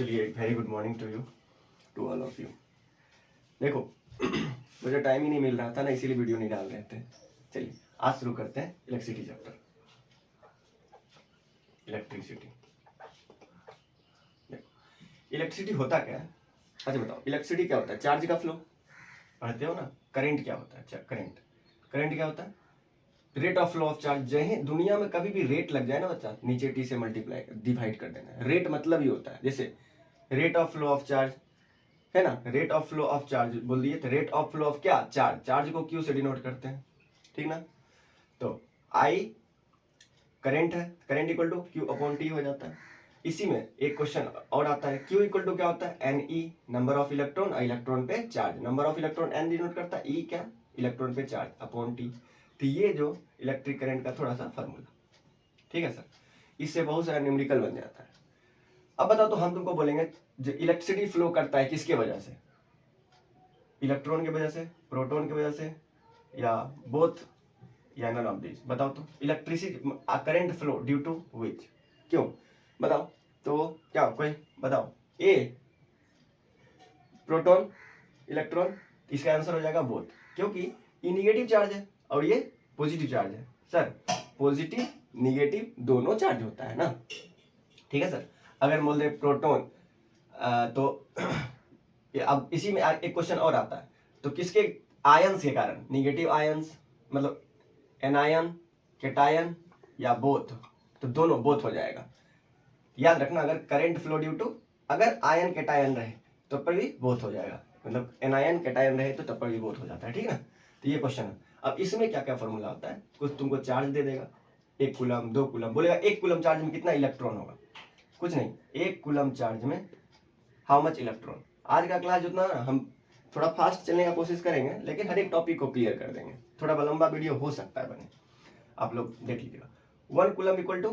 चलिए very good morning to all of you. देखो मुझे टाइम ही नहीं मिल रहा था ना, इसीलिए वीडियो नहीं डाल रहे थे। चलिए आज शुरू करते हैं इलेक्ट्रिसिटी चैप्टर। इलेक्ट्रिसिटी, इलेक्ट्रिसिटी होता क्या है? अच्छा बताओ, इलेक्ट्रिसिटी क्या होता है? चार्ज का फ्लो पढ़ते हो ना। करंट क्या होता है? करंट क्या होता है? Rate of flow of charge. जय दुनिया में कभी भी रेट लग जाए ना बच्चा, नीचे टी से मल्टीप्लाई डिवाइड कर देना है। रेट मतलब ही होता है, जैसे rate of flow of charge है ना, rate of flow of charge बोल दिए तो रेट ऑफ फ्लो ऑफ क्या? चार्ज को क्यू से डिनोट करते हैं, ठीक ना। तो आई करंट है, current equal to Q upon T हो जाता है। इसी में एक क्वेश्चन और आता है, क्यू इक्वल टू क्या होता है? N E, number of electron, electron पे charge. Number of electron N denote करता है, ई क्या? इलेक्ट्रॉन पे चार्ज अपॉन टी। तो ये जो इलेक्ट्रिक करंट का थोड़ा सा फॉर्मूला, ठीक है सर। इससे बहुत सारा न्यूमेरिकल बन जाता है। अब बताओ तो हम तुमको बोलेंगे जो इलेक्ट्रिसिटी फ्लो करता है किसके वजह से? इलेक्ट्रॉन की वजह से, प्रोटॉन की वजह से, या बोथ, या नन ऑफ दिस? बताओ तो electricity current flow due to which? क्यों बताओ तो? क्या कोई बताओ? ए प्रोटॉन, इलेक्ट्रॉन, इसका आंसर हो जाएगा बोथ, क्योंकि ये निगेटिव चार्ज है और ये पॉजिटिव चार्ज है। सर पॉजिटिव निगेटिव दोनों चार्ज होता है ना, ठीक है सर। अगर बोल दे प्रोटॉन तो अब इसी में एक क्वेश्चन और आता है, तो किसके आयंस के कारण? निगेटिव आयंस मतलब एनायन, कैटायन, या बोथ? तो दोनों बोथ हो जाएगा। याद रखना, अगर करंट फ्लो ड्यू टू, अगर आयन कैटायन रहे तो पर भी बोथ हो जाएगा, मतलब एनायन कैटायन रहे तो तब पर भी बोथ हो जाता है, ठीक है ना। तो ये क्वेश्चन है। अब इसमें क्या क्या फॉर्मूला होता है? कुछ तुमको चार्ज दे देगा, 1 कूलम 2 कूलम, बोलेगा 1 कूलम चार्ज में कितना इलेक्ट्रॉन होगा? कुछ नहीं, 1 कूलम चार्ज में हाउ मच इलेक्ट्रॉन। आज का क्लास जितना हम थोड़ा फास्ट चलने का कोशिश करेंगे, लेकिन हर एक टॉपिक को क्लियर कर देंगे। थोड़ा लंबा वीडियो हो सकता है बने, आप लोग देख लीजिएगा। 1 coulomb equal to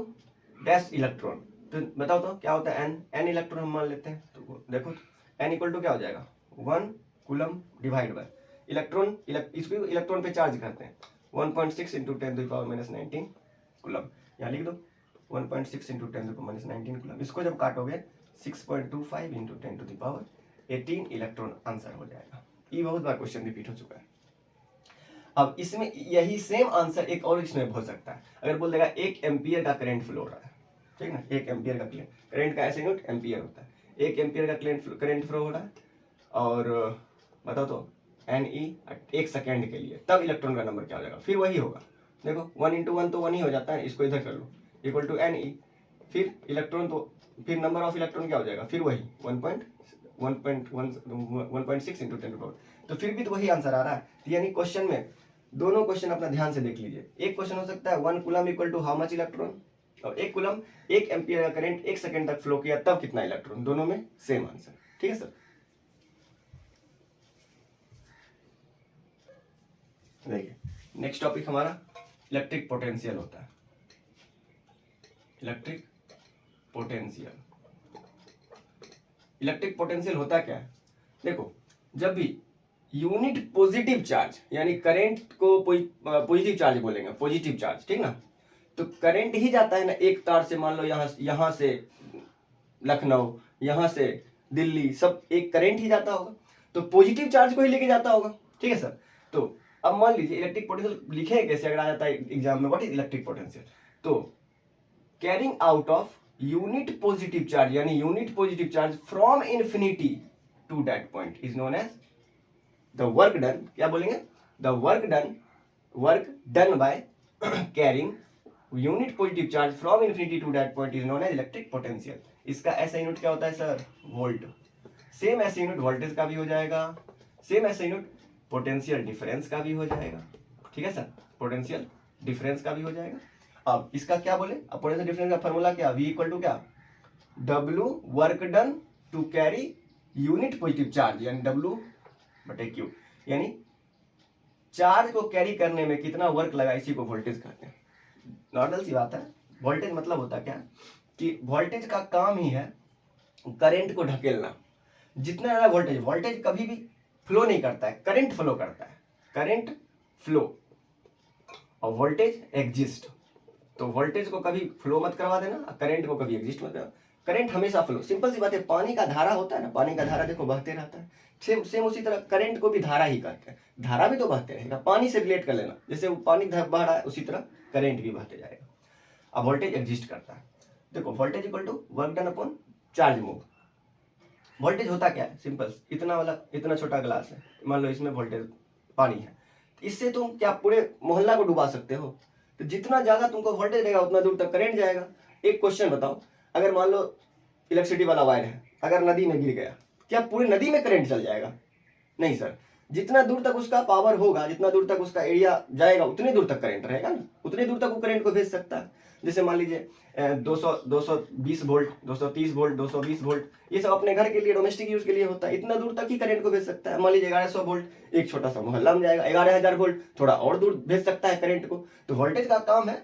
dash electron. तो बताओ तो क्या होता है? एन इलेक्ट्रॉन हम मान लेते हैं, तो देखो एन इक्वल टू क्या हो जाएगा? 1 कूलम डिवाइड बाय इलेक्ट्रॉन, इसको इलेक्ट्रॉन पे चार्ज करते हैं 1.6 इंटू 10⁻⁻19 कूलम। यहाँ लिख दो 1.6 इंटू 10⁻⁻19 कूलम। इसको जब काटोगे 6.25 इंटू 10⁻18 इलेक्ट्रॉन आंसर हो जाएगा। ये बहुत बार क्वेश्चन रिपीट हो चुका है। अब इसमें यही सेम आंसर एक और इसमें हो सकता है। अगर बोल देगा 1 एम्पियर का करंट फ्लो हो रहा है, ठीक ना, 1 एम्पियर का करंट का ऐसे यूनिट एम्पियर होता है। 1 एम्पियर का करंट फ्लो हो रहा है, और बताओ तो एन ई 1 सेकेंड के लिए, तब इलेक्ट्रॉन का नंबर क्या हो जाएगा? फिर वही होगा। देखो 1 इंटू 1 तो 1 ही हो जाता है, इसको इधर कर लो, इक्वल टू एन ई, फिर इलेक्ट्रॉन तो फिर नंबर ऑफ इलेक्ट्रॉन क्या हो जाएगा? फिर वही 1.6 इंटू 10⁻। तो फिर भी तो वही आंसर आ रहा है। यानी क्वेश्चन में दोनों क्वेश्चन अपना ध्यान से देख लीजिए। एक क्वेश्चन हो सकता है 1 coulomb equal to how much electron, और 1 कूलम 1 एम्पियर का करंट 1 सेकंड तक फ्लो किया तब कितना इलेक्ट्रॉन। दोनों में सेम आंसर, ठीक है सर। देखिए नेक्स्ट टॉपिक हमारा इलेक्ट्रिक पोटेंशियल होता है। इलेक्ट्रिक पोटेंशियल, इलेक्ट्रिक पोटेंशियल होता क्या है? देखो जब भी यूनिट पॉजिटिव चार्ज, यानी करंट को पॉजिटिव चार्ज बोलेंगे, पॉजिटिव चार्ज, ठीक ना। तो करंट ही जाता है ना एक तार से, मान लो यहाँ से लखनऊ, यहाँ से दिल्ली, सब एक करंट ही जाता होगा, तो पॉजिटिव चार्ज को ही लेके जाता होगा, ठीक है सर। तो अब मान लीजिए इलेक्ट्रिक पोटेंशियल लिखे कैसे, अगर आ जाता है एग्जाम में, व्हाट इज इलेक्ट्रिक पोटेंशियल? तो carrying out of unit positive charge, यानी unit positive charge from infinity to that point is known as the work done. क्या बोलेंगे? The work done by carrying unit positive charge from infinity to that point is known as electric potential. इसका ऐसा unit क्या होता है sir? Volt. Same ऐसे unit voltage का भी हो जाएगा, सेम ऐसे यूनिट पोटेंशियल डिफरेंस का भी हो जाएगा, ठीक है सर। पोटेंशियल डिफरेंस का भी हो जाएगा। अब इसका क्या बोले? अब पोटेंशियल डिफरेंस का फॉर्मूला क्या? V इक्वल टू क्या? W work done to carry unit positive charge, यानी W बटे Q, यानी चार्ज को कैरी करने में कितना वर्क लगा, इसी को वोल्टेज कहते हैं। नॉर्मल सी बात है। वोल्टेज मतलब होता क्या कि वोल्टेज का काम ही है करंट को ढकेलना। जितना ज्यादा वोल्टेज कभी भी फ्लो नहीं करता है, करंट फ्लो करता है, करंट फ्लो, और वोल्टेज एग्जिस्ट। तो वोल्टेज को कभी फ्लो मत करवा देना, करंट को कभी एग्जिस्ट मत करना। करंट हमेशा फ्लो, सिंपल सी बात है, पानी का धारा होता है ना, पानी का धारा देखो बहते रहता है, सेम सेम उसी तरह करंट को भी धारा ही कहते हैं, धारा भी तो बहते रहेगा, पानी से रिलेट कर लेना, जैसे वो पानी बह रहा है उसी तरह करंट भी बहते जाएगा। अब वोल्टेज एग्जिस्ट करता है, देखो voltage equal to work done upon charge move. Voltage होता क्या है, सिंपल, इतना वाला इतना छोटा ग्लास है, मान लो इसमें वोल्टेज पानी है, इससे तुम क्या पूरे मोहल्ला को डुबा सकते हो, तो जितना ज्यादा तुमको वोल्टेज रहेगा उतना दूर तक करंट जाएगा। एक क्वेश्चन बताओ, अगर मान लो इलेक्ट्रिसिटी वाला वायर है, अगर नदी में गिर गया, क्या पूरी नदी में करंट चल जाएगा? नहीं सर, जितना दूर तक उसका पावर होगा, जितना दूर तक उसका एरिया जाएगा, उतनी दूर तक करंट रहेगा ना, उतनी दूर तक वो करंट को भेज सकता है। जैसे मान लीजिए 220 वोल्ट, 230 वोल्ट, 220 वोल्ट, ये सब अपने घर के लिए डोमेस्टिक यूज के लिए होता है, इतना दूर तक ही करंट को भेज सकता है। मान लीजिए 1100 वोल्ट एक छोटा सा मोहल्ला में जाएगा, 11,000 वोल्ट थोड़ा और दूर भेज सकता है करंट को। तो वोल्टेज का काम है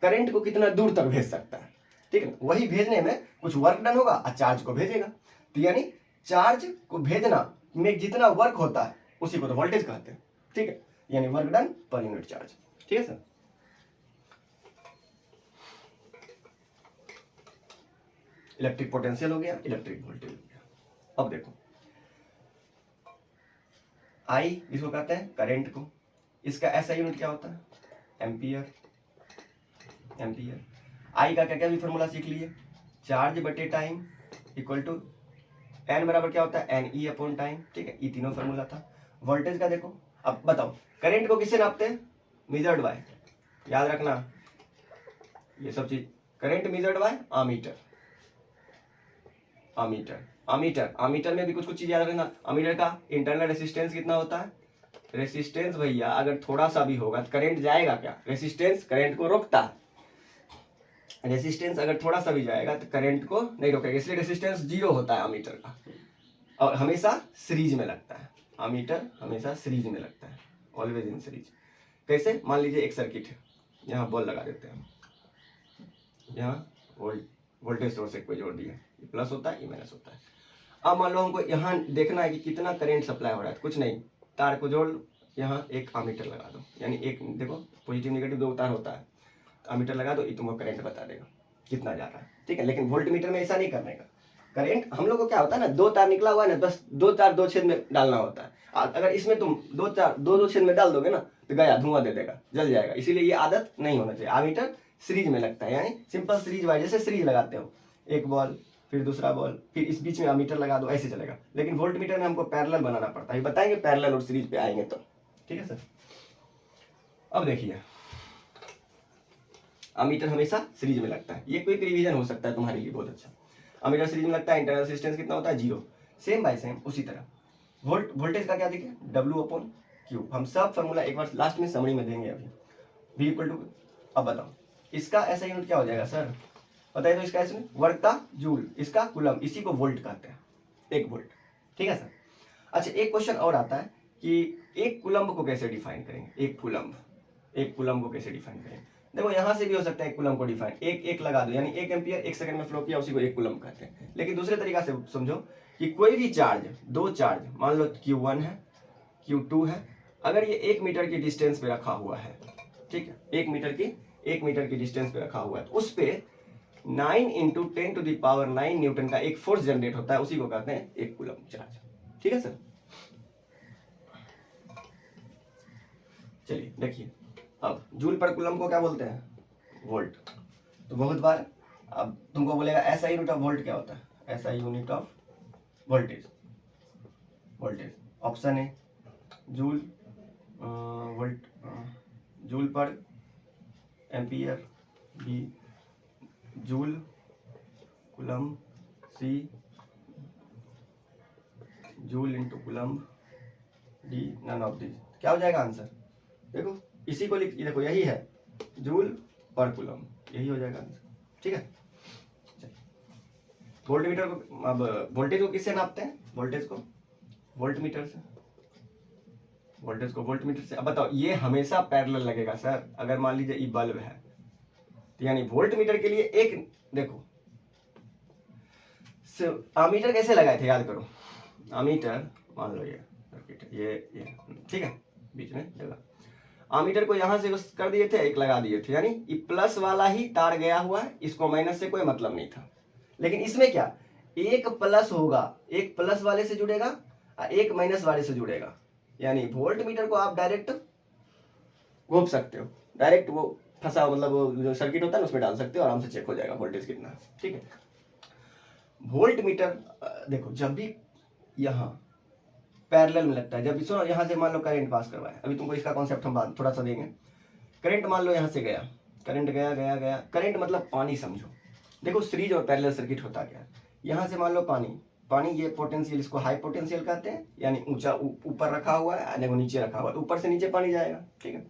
करंट को कितना दूर तक भेज सकता है, ठीक है, वही भेजने में कुछ वर्क डन होगा और चार्ज को भेजेगा। तो यानी चार्ज को भेजना में जितना वर्क होता है उसी को तो वोल्टेज कहते हैं, ठीक है, यानी work done per unit charge, ठीक है सर। इलेक्ट्रिक पोटेंशियल हो गया, इलेक्ट्रिक वोल्टेज हो गया। अब देखो आई इसको कहते हैं करंट को, इसका ऐसा यूनिट क्या होता है, एम्पियर। एम्पियर आई का क्या क्या भी फॉर्मूला सीख लिए, चार्ज बटे टाइम इक्वल टू एन बराबर क्या होता है, एन ई अपॉन टाइम, ठीक है, ये तीनों फॉर्मूला था। वोल्टेज का देखो, अब बताओ करंट को किससे नापते हैं, मेजर्ड बाय, याद रखना ये सब चीज, current measured by ammeter. Ammeter ammeter ammeter में भी कुछ कुछ चीज याद रखना। आमीटर का इंटरनल रेसिस्टेंस कितना होता है, रेसिस्टेंस भैया अगर थोड़ा सा भी होगा तो करंट जाएगा क्या, रेसिस्टेंस करंट को रोकता है, रेसिस्टेंस अगर थोड़ा सा भी जाएगा तो करंट को नहीं रोकेगा, इसलिए रेसिस्टेंस 0 होता है अमीटर का, और हमेशा सीरीज में लगता है, अमीटर हमेशा सीरीज में लगता है, ऑलवेज इन सीरीज। कैसे, मान लीजिए एक सर्किट है, यहाँ बॉल लगा देते हैं, यहाँ वोल्टेज सोर्स एक पे जोड़ दिया, ये प्लस होता है ये माइनस होता है। अब मान लो हमको यहाँ देखना है कि कितना करंट सप्लाई हो रहा है, कुछ नहीं, तार को जोड़ लो, यहाँ एक अमीटर लगा दो, यानी एक देखो पॉजिटिव नेगेटिव 2 तार होता है, अमीटर लगा दो, ये तुमको करंट बता देगा कितना जा रहा है, ठीक है। लेकिन वोल्ट मीटर में ऐसा नहीं करने का, करंट हम लोग को क्या होता है ना, 2 तार निकला हुआ है ना, बस 2 तार 2 छेद में डालना होता है। अगर इसमें तुम 2 तार 2 छेद में डाल दोगे ना तो गया, धुआं दे देगा, जल जाएगा, इसीलिए ये आदत नहीं होना चाहिए। अमीटर सीरीज में लगता है, यानी सिंपल सीरीज वाइज, जैसे सीरीज लगाते हो, एक बॉल फिर दूसरा बॉल फिर इस बीच में अमीटर लगा दो, ऐसे चलेगा। लेकिन वोल्ट मीटर में हमको पैरेलल बनाना पड़ता है, बताएंगे पैरेलल और सीरीज पे आएंगे तो, ठीक है सर। अब देखिए अमीटर हमेशा सीरीज में लगता है, ये कोई रिवीजन हो सकता है तुम्हारे लिए बहुत अच्छा। अमीटर सीरीज में लगता है, इंटरनल रेजिस्टेंस कितना होता है, 0, सेम बाय सेम उसी तरह वोल्टेज का क्या देखिए, W अपॉन क्यू। हम सब फॉर्मूला एक बार लास्ट में समरी में देंगे अभी, V इक्वल टू। अब बताओ इसका ऐसा यूनिट क्या हो जाएगा सर, बताइए तो, इसका ऐसे वर्क का जूल, इसका कुलम, इसी को वोल्ट कहते हैं, 1 वोल्ट, ठीक है सर। अच्छा एक क्वेश्चन और आता है कि एक कुलम्ब को कैसे डिफाइन करेंगे, एक कुलम्ब को कैसे डिफाइन करेंगे। देखो यहाँ से भी हो सकता है एक कुलम्ब को डिफाइन, एक लगा दो, यानी 1 एम्पियर 1 सेकंड में फ्लो किया, उसी को एक कुलम्ब कहते हैं। लेकिन दूसरे तरीका से समझो कि कोई भी चार्ज, 2 चार्ज, मान लो Q1 है Q2 है, अगर ये 1 मीटर की डिस्टेंस पे रखा हुआ है, ठीक है, 1 मीटर की डिस्टेंस पे रखा हुआ है, तो उस पे 9 × 10⁹ न्यूटन का एक फोर्स जनरेट होता है, उसी को कहते हैं एक कूलम्ब चार्ज, ठीक है सर। चलिए देखिए, अब जूल पर कूलम्ब को क्या बोलते हैं, वोल्ट। तो बहुत बार अब तुमको बोलेगा ऐसा यूनिट ऑफ वोल्ट क्या होता है, ऐसा यूनिट ऑफ वोल्टेज, ऑप्शन है जूल वोल्ट, जूल पर ampere, B joule coulomb, C joule into coulomb, D none of this. क्या हो जाएगा आंसर, देखो इसी को लिख, देखो यही है जूल पर कूलम्ब, यही हो जाएगा आंसर, ठीक है। वोल्ट मीटर को, अब वोल्टेज को किससे नापते हैं, वोल्टेज को वोल्ट मीटर से, अब बताओ ये हमेशा पैरेलल लगेगा सर। अगर मान लीजिए ये बल्ब है, तो यानी वोल्ट मीटर के लिए एक, देखो अमीटर कैसे लगाए थे, याद करो, अमीटर मान लो ये सर्किट है, ये ठीक है, बीच में जगह, अमीटर को यहां से कर दिए थे, एक लगा दिए थे, यानी ये प्लस वाला ही तार गया हुआ है, इसको माइनस से कोई मतलब नहीं था। लेकिन इसमें क्या, एक प्लस होगा, एक प्लस वाले से जुड़ेगा, एक माइनस वाले से जुड़ेगा, यानी वोल्ट मीटर को आप डायरेक्ट घोप सकते हो, डायरेक्ट वो फंसा, मतलब वो जो सर्किट होता है ना उसमें डाल सकते हो, आराम से चेक हो जाएगा वोल्टेज कितना है। ठीक है, वोल्ट मीटर देखो जब भी यहाँ पैरेलल में लगता है, जब भी सुनो यहाँ से मान लो करंट पास करवाए, अभी तुमको इसका कॉन्सेप्ट हम बात थोड़ा सा देंगे। करंट मान लो यहाँ से गया, करंट गया गया गया, करंट मतलब पानी समझो। देखो सीरीज और पैरेलल सर्किट होता क्या है, यहाँ से मान लो पानी, पानी ये पोटेंशियल, इसको हाई पोटेंशियल कहते हैं, यानी ऊंचा ऊपर रखा हुआ है, यानी वो नीचे रखा हुआ है, ऊपर से नीचे पानी जाएगा। ठीक है,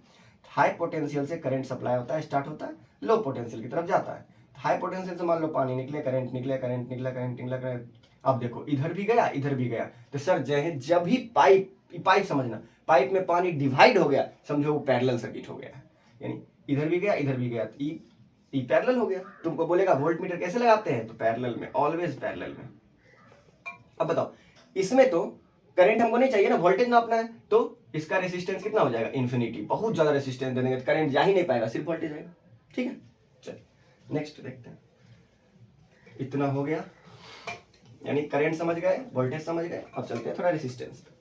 हाई पोटेंशियल से करंट सप्लाई होता है, स्टार्ट होता है, लो पोटेंशियल की तरफ जाता है। हाई पोटेंशियल से मान लो पानी निकले, करंट निकले, करंट निकला, करंट निकला, करंट, अब देखो इधर भी गया इधर भी गया, तो सर जब भी पाइप समझना, पाइप में पानी डिवाइड हो गया, समझो वो पैरेलल सर्किट हो गया, यानी इधर भी गया इधर भी गया, ई पैरेलल हो गया। तुमको बोलेगा वोल्ट मीटर कैसे लगाते हैं, तो पैरेलल में, ऑलवेज पैरेलल में। अब बताओ, इसमें तो करंट हमको नहीं चाहिए ना, वोल्टेज नापना है, तो इसका रेसिस्टेंस कितना हो जाएगा, इन्फिनिटी, बहुत ज्यादा रेसिस्टेंस दे देंगे, करंट जा ही नहीं पाएगा, सिर्फ वोल्टेज आएगा। ठीक है, चलिए नेक्स्ट देखते हैं। इतना हो गया, यानी करंट समझ गए, वोल्टेज समझ गए, अब चलते हैं थोड़ा रेसिस्टेंस पे।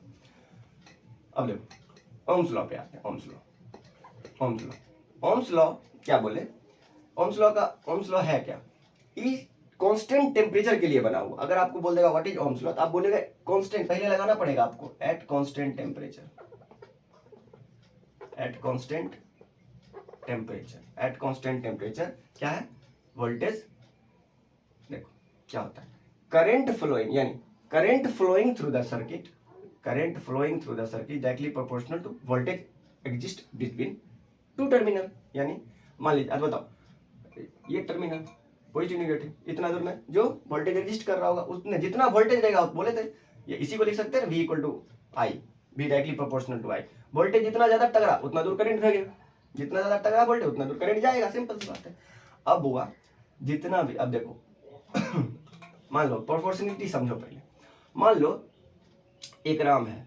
अब देखो ओम्स लॉ पे आते हैं, Ohm's law, Ohm's law, Ohm's law क्या बोले, ओम्स लॉ का, ओम्स लॉ है क्या, ई कांस्टेंट टेम्परेचर के लिए बना हुआ। अगर आपको बोल देगा व्हाट इज ओम्स लॉ, तो आप बोलेंगे कांस्टेंट, पहले लगाना पड़ेगा आपको, at constant temperature, at constant temperature, at constant temperature क्या है, वोल्टेज, देखो क्या होता है, करंट फ्लोइंग, यानी current flowing through the circuit, current flowing through the circuit directly proportional to voltage exist between two terminal. यानी मान लीजिए, अब बताओ ये टर्मिनल पॉजिटिव नेगेटिव, इतना दूर में जो वोल्टेज एग्जिस्ट कर रहा होगा, उसने जितना वोल्टेज रहेगा, बोले थे ये इसी को लिख सकते हैं, V equal to I, V directly proportional to I. Voltage जितना ज्यादा टकरा उतना दूर करंट भागेगा, जितना ज्यादा टकरा वोल्टेज उतना दूर करंट जाएगा, सिंपल सी बात है। अब हुआ जितना भी, अब देखो मान लो प्रोपोर्शनलिटी समझो पहले, मान लो एक राम है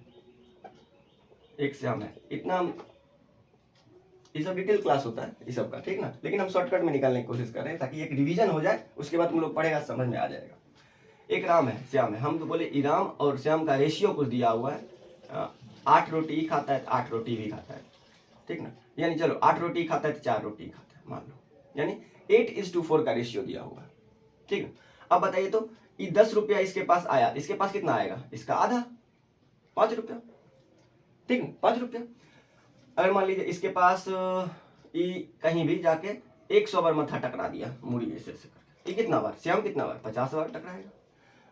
एक श्याम है, इतना, ये सब डिटेल क्लास होता है इस सब का, ठीक ना, लेकिन हम शॉर्टकट में निकालने की कोशिश कर रहे हैं ताकि एक रिवीजन हो जाए, उसके बाद तुम लोग पढ़ेगा समझ में आ जाएगा। एक राम है श्याम है, हम तो बोले राम और श्याम का रेशियो कुछ दिया हुआ है, 8 रोटी खाता है तो 8 रोटी भी खाता है, ठीक ना, यानी चलो 8 रोटी खाता है तो 4 रोटी खाता है मान लो, यानी 8:4 का रेशियो दिया हुआ है। ठीक है, अब बताइए तो ये 10 रुपया इसके पास आया, इसके पास कितना आएगा, इसका आधा, 5 रुपया, ठीक है 5 रुपया। अगर मान लीजिए इसके पास कहीं भी जाके 100 बार मत्था टकरा दिया मुड़ी ऐसे करके, ये कितना बार, श्याम कितना बार, 50 बार टकराएगा।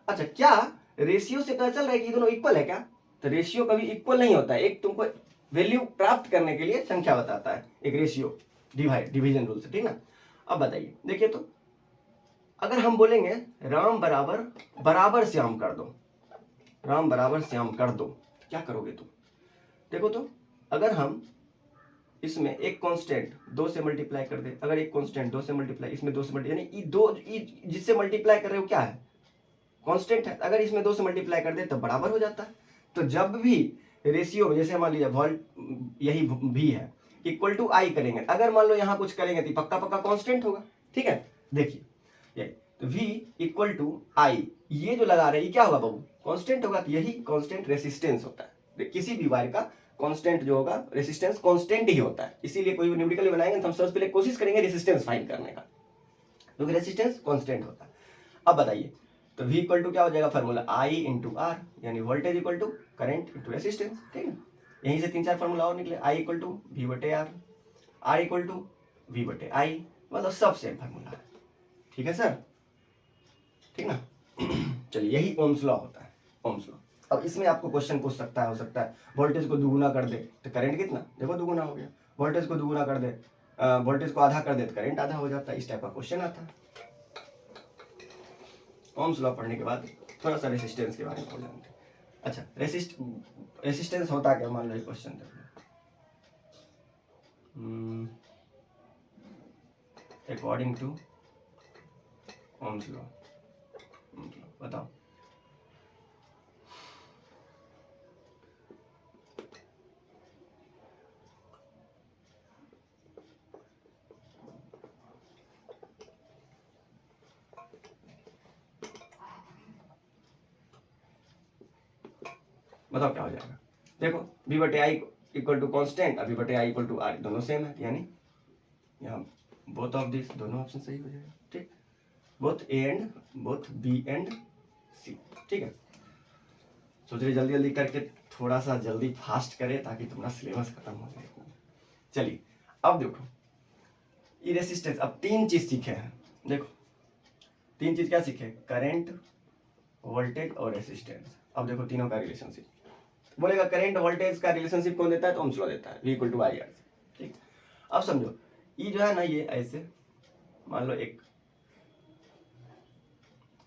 अच्छा, क्या रेशियो से पता चल रहा है कि ये दोनों इक्वल है क्या, तो रेशियो कभी इक्वल नहीं होता है, एक तुमको वैल्यू प्राप्त करने के लिए संख्या बताता है, एक रेशियो डिवीजन रूल से, ठीक ना। अब बताइए, देखिए तो अगर हम बोलेंगे राम बराबर बराबर श्याम कर दो, राम बराबर श्याम कर दो, क्या करोगे तुम, देखो तो अगर हम इसमें एक कांस्टेंट 2 से मल्टीप्लाई कर दे, अगर एक कांस्टेंट 2 से मल्टीप्लाई, इसमें 2 से मल्टीप्लाई, यानी ये दो जिससे मल्टीप्लाई कर रहे हो क्या है, कांस्टेंट है, अगर इसमें 2 से मल्टीप्लाई कर दे तो बराबर हो जाता है। तो जब भी रेशियो में, जैसे मान लीजिए वोल्ट यही भी है, इक्वल टू आई करेंगे, अगर मान लो यहाँ कुछ करेंगे तो पक्का पक्का कांस्टेंट होगा, ठीक है। देखिए ये तो V इक्वल टू आई, ये जो लगा रहे हैं क्या होगा बाबू, कांस्टेंट होगा, तो यही कांस्टेंट रेसिस्टेंस होता है, किसी भी वायर का कांस्टेंट जो होगा, रेसिस्टेंस कांस्टेंट ही होता है, इसीलिए कोई भी न्यूमेरिकल बनाएंगे तो हम सबसे पहले कोशिश करेंगे रेसिस्टेंस फाइंड करने का, क्योंकि रेसिस्टेंस कांस्टेंट होता है। अब बताइए, तो V इक्वल टू क्या हो जाएगा फार्मूला, I इंटू आर, यानी voltage equal to current into resistance, ठीक है। यहीं से 3-4 फार्मूला और निकले, I इक्वल टू V बटे R, R equal to V बटे आई, मतलब सब सेम फार्मूला है, ठीक है सर, ठीक ना। चलिए यही ओम्स लॉ होता है, ओम्स लॉ। अब इसमें आपको क्वेश्चन पूछ सकता है, हो सकता है वोल्टेज को दुगुना कर दे तो करंट कितना, देखो दुगुना हो गया, वोल्टेज को दुगुना कर दे, वोल्टेज को आधा कर दे तो करंट आधा हो जाता है, इस टाइप का क्वेश्चन आता है। ओम्स लॉ पढ़ने के बाद थोड़ा सा रेसिस्टेंस के बारे में पढ़ जानते हैं। अच्छा, रेसिस्टेंस होता क्या, मान लो ये क्वेश्चन देख लो, अकॉर्डिंग टू ओम्स लॉ, बताओ। बताओ क्या हो जाएगा। देखो v बटे आई इक्वल टू कॉन्स्टेंट और v बटे आई इक्वल टू आर, दोनों सेम है, यानी यहाँ बोथ ऑफ दिस, दोनों ऑप्शन सही हो जाएगा। ठीक, both A and both B and C. ठीक है, सोच रहे जल्दी जल्दी करके थोड़ा सा जल्दी फास्ट करे ताकि तुम्हारा सिलेबस खत्म हो जाए। चलिए अब देखो ये रेसिस्टेंस, अब 3 चीज सीखे हैं। देखो 3 चीज क्या सीखे, करंट, वोल्टेज और रेसिस्टेंस। अब देखो तीनों का रिलेशनशिप, बोलेगा करंट वोल्टेज का रिलेशनशिप कौन देता है, तो ओम्स लॉ देता है, V equal to I R. ठीक, अब समझो ये जो है ना, ये ऐसे मान लो एक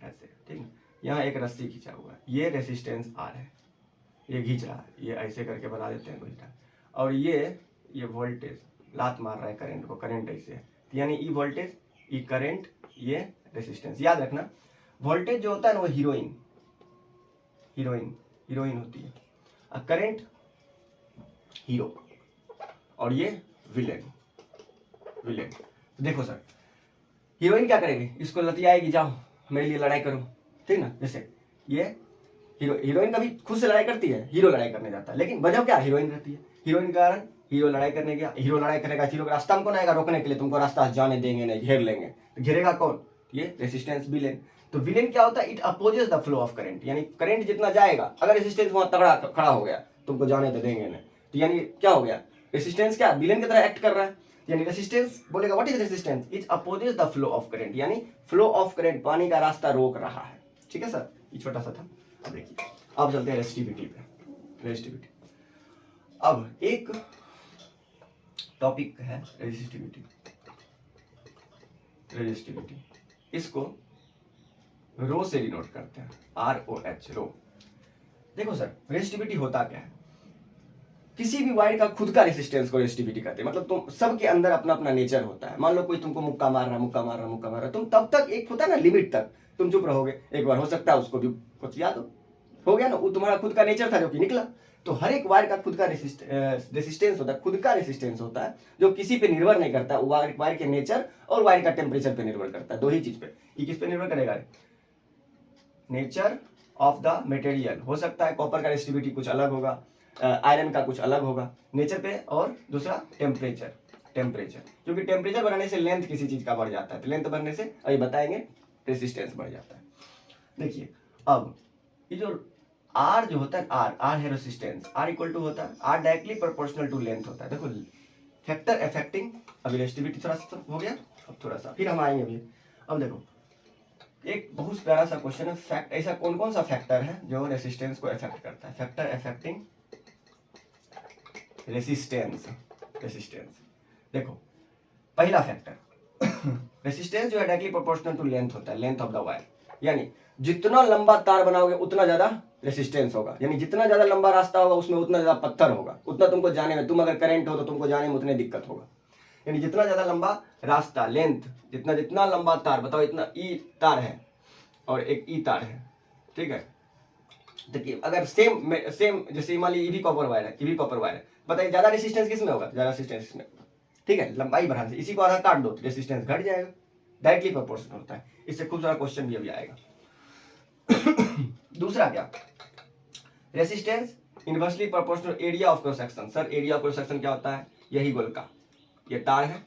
ऐसे, ठीक है, यहाँ एक रस्सी खींचा हुआ है, ये रेसिस्टेंस आर है, ये खींच रहा है, ये ऐसे करके बना देते हैं कुछ, और ये वोल्टेज लात मार रहा है करंट को, करंट ऐसे है, यानी ई वोल्टेज, ई करंट, ये रेसिस्टेंस। याद रखना वोल्टेज जो होता है ना वो हीरोइन होती है, और करंट हीरो, और ये विलेन। देखो सर हीरोइन क्या करेगी, इसको लतियाएगी, जाओ मेरे लिए लड़ाई करो, ठीक ना। जैसे ये हीरोइन कभी खुद से लड़ाई करती है, हीरो लड़ाई करने जाता है, लेकिन वजह क्या, हीरोइन रहती है, हीरोइन के कारण हीरो लड़ाई करने गया, हीरो लड़ाई करेगा, हीरो का रास्ता में कौन आएगा रोकने के लिए, तुमको रास्ता जाने देंगे नहीं, घेर लेंगे, तो घेरेगा कौन, ये रेसिस्टेंस विलेन। तो विलेन क्या होता है, it opposes the flow of current, यानी करंट जितना जाएगा, अगर रेसिस्टेंस वहां तगड़ा खड़ा हो गया तुमको जाने तो देंगे नहीं, तो यानी क्या हो गया, रेसिस्टेंस क्या विलेन की तरह एक्ट कर रहा है, यानी रेसिस्टेंस बोलेगा what is resistance, it opposes the flow of current, यानी फ्लो ऑफ करंट, पानी का रास्ता रोक रहा है। ठीक है सर, ये छोटा सा था। अब देखिए अब चलते हैं रेसिस्टिविटी पे। रेसिस्टिविटी, अब एक टॉपिक है रेसिस्टिविटी, इसको रो से डिनोट करते हैं, ROH, रो। देखो सर रेसिस्टिविटी होता क्या है, किसी भी वायर का खुद का रेसिस्टेंस को रेसिस्टिविटी कहते हैं। मतलब तुम सबके अंदर अपना अपना नेचर होता है। मान लो कोई तुमको मुक्का मार रहा, तुम तब तक एक होता है ना लिमिट तक तुम चुप रहोगे, एक बार हो सकता है उसको भी कुछ याद हो गया ना, वो तुम्हारा खुद का नेचर था जो कि निकला। तो हर एक वायर का खुद का रेसिस्टेंस होता है, खुद का रेसिस्टेंस होता है जो किसी पे निर्भर नहीं करता, वायर के नेचर और वायर का टेम्परेचर पे निर्भर करता है, दो ही चीज पे। ये किस पे निर्भर करेगा, नेचर ऑफ द मटेरियल। हो सकता है कॉपर का रेसिस्टिविटी कुछ अलग होगा, आयरन का कुछ अलग होगा नेचर पे, और दूसरा टेम्परेचर, क्योंकि टेम्परेचर बढ़ने से लेंथ किसी चीज का बढ़ जाता है, तो लेंथ बढ़ने से अभी बताएंगे रेसिस्टेंस बढ़ जाता है। देखिए अब ये जो R जो होता है, R है रेसिस्टेंस, R इक्वल टू होता है, R directly proportional to length होता है। देखो फैक्टर अफेक्टिंग, अभी रेसिस्टिविटी थोड़ा सा हो गया, अब थोड़ा सा फिर हम आएंगे अभी। अब देखो एक बहुत प्यारा सा क्वेश्चन है, फैक्ट, ऐसा कौन कौन सा फैक्टर है जो रेसिस्टेंस को अफेक्ट करता है, फैक्टर अफेक्टिंग रेसिस्टेंस। देखो पहला फैक्टर रेसिस्टेंस जो है डायरेक्टली प्रोपोर्शनल टू लेंथ होता है, लेंथ ऑफ द वायर, यानी जितना लंबा तार बनाओगे उतना ज्यादा रेसिस्टेंस होगा, यानी जितना ज्यादा लंबा रास्ता होगा उसमें उतना ज्यादा पत्थर होगा, उतना तुमको जाने में, तुम अगर करंट हो तो तुमको जाने में उतने दिक्कत होगा। यानी जितना ज्यादा लंबा रास्ता, लेंथ, जितना लंबा तार, बताओ इतना ई तार है और एक ई तार है, ठीक है। देखिए अगर सेम जैसे मान लीजिए कॉपर वायर है, बताइए ज्यादा रेसिस्टेंस किस में होगा, ज्यादा रेसिस्टेंस इसमें, ठीक है, लंबाई बढ़ाने से। इसी को आधा काट दो तो रेसिस्टेंस घट जाएगा, डायरेक्टली प्रोपोर्शनल होता है। इससे खूब सारा क्वेश्चन भी अभी आएगा। दूसरा क्या, resistance inversely proportional area of cross section. Sir area of cross section क्या होता है, यही गोल का, ये तार है,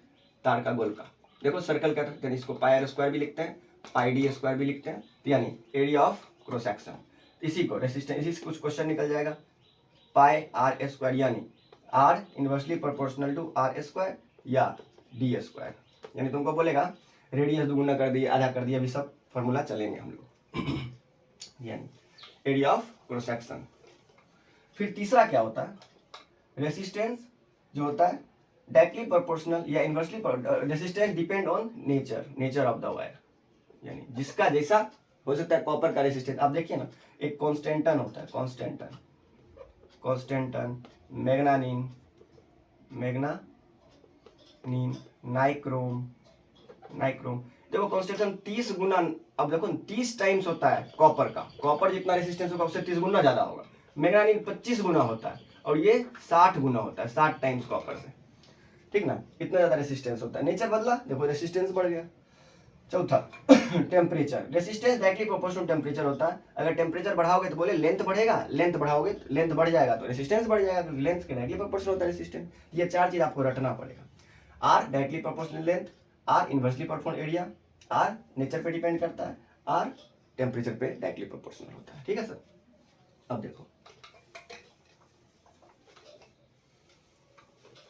तार का गोल का, देखो सर्कल का, यानी इसको पाई स्क्वायर भी लिखते हैं, पाई डी स्क्वायर भी लिखते हैं, तो यानी एरिया ऑफ क्रॉस सेक्शन। इसी को रेसिस्टेंस, इसी से कुछ क्वेश्चन निकल जाएगा, पाई R स्क्वायर, यानी R inversely proportional to R square या D स्क्वायर, यानी तुमको बोलेगा रेडियस दुगुना कर दिया, आधा कर दिया, अभी सब फॉर्मूला चलेंगे हम लोग। यानी एरिया ऑफ क्रॉस सेक्शन। फिर तीसरा क्या होता है, रेसिस्टेंस जो होता है डायरेक्टली प्रोपोर्शनल या inversely, resistance depend on nature of the wire, यानी जिसका जैसा हो सकता है। कॉपर का रेसिस्टेंस आप देखिए ना, एक कॉन्स्टेंटन होता है, कॉन्स्टेंटन, मैग्नानिन, नाइक्रोम। देखो कॉन्स्टेंटन 30 गुना, अब देखो 30 टाइम्स होता है कॉपर का, कॉपर जितना रेसिस्टेंस होगा उससे 30 गुना ज्यादा होगा। मैग्नानिन 25 गुना होता है, और ये 60 गुना होता है, 60 टाइम्स कॉपर से, ठीक ना, इतना ज्यादा रेसिस्टेंस होता है। नेचर बदला, देखो रेसिस्टेंस बढ़ गया। चौथा temperature, resistance directly proportional temperature होता है। अगर टेम्परेचर बढ़ाओगे तो बोले लेंथ बढ़ेगा, लेंथ बढ़ाओगे तो लेंथ बढ़ जाएगा तो रेसिस्टेंस बढ़ जाएगा, क्योंकि लेंथ के डायरेक्टली प्रोपोर्शनल होता है रेसिस्टेंस। ये चार चीज आपको रटना पड़ेगा। R directly proportional length, R inversely proportional area, R nature पे डिपेंड करता है, आर टेम्परेचर पे डायरेक्टली प्रोपोर्शनल होता है। ठीक है सर। अब देखो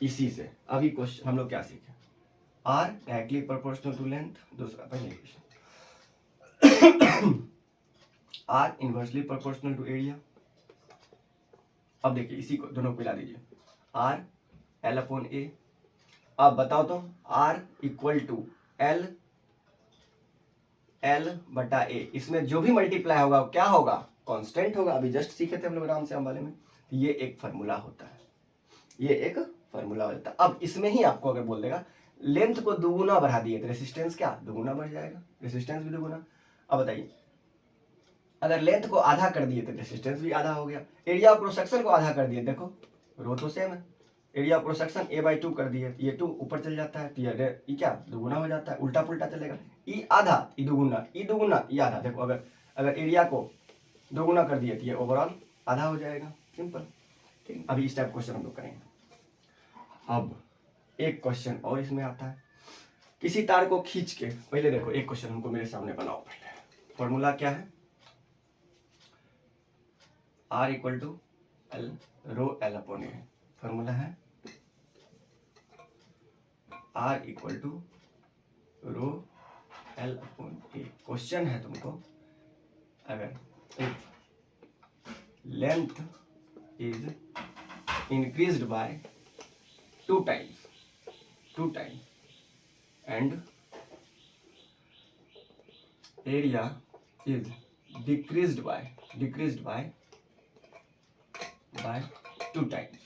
इसी से अभी क्वेश्चन हम लोग क्या सीखे, R directly proportional to length, दूसरा पहले question R inversely proportional to area. अब देखिए इसी को दोनों को मिला दीजिए, आर एल अपॉन ए। अब बताओ तो आर इक्वल टू एल बटा ए, इसमें जो भी मल्टीप्लाई होगा क्या होगा, कांस्टेंट होगा। अभी जस्ट सीखे थे हम लोग राम श्याम वाले में, ये एक फार्मूला होता है, ये एक फार्मूला होता है। अब इसमें ही आपको अगर बोल देगा लेंथ को दुगुना बढ़ा दिए तो रेसिस्टेंस क्या दुगुना बढ़ जाएगा, रेसिस्टेंस भी दुगुना। अब बताइए अगर लेंथ को आधा कर दिए तो रेसिस्टेंस भी आधा हो गया। एरिया ऑफ क्रॉस सेक्शन को आधा कर दिए, देखो रो तो सेम है, area of cross section a/2 कर दिए, ये 2 ऊपर चल जाता है तो ये क्या दुगुना हो जाता है, उल्टा पुल्टा चलेगा। ई आधा ई दुगुना, ई दुगुना ई आधा। देखो अगर एरिया को दोगुना कर दिए तो ये ओवरऑल आधा हो जाएगा, सिंपल। ठीक, अभी इस टाइप क्वेश्चन हम लोग करेंगे। अब एक क्वेश्चन और इसमें आता है, किसी तार को खींच के, पहले देखो एक क्वेश्चन हमको मेरे सामने बनाओ। पहले फॉर्मूला क्या है, R equal to L rho L upon A. Formula है R equal to rho L upon A. Question है तुमको, अगर if length is increased by 2 times and area is decreased by 2 times,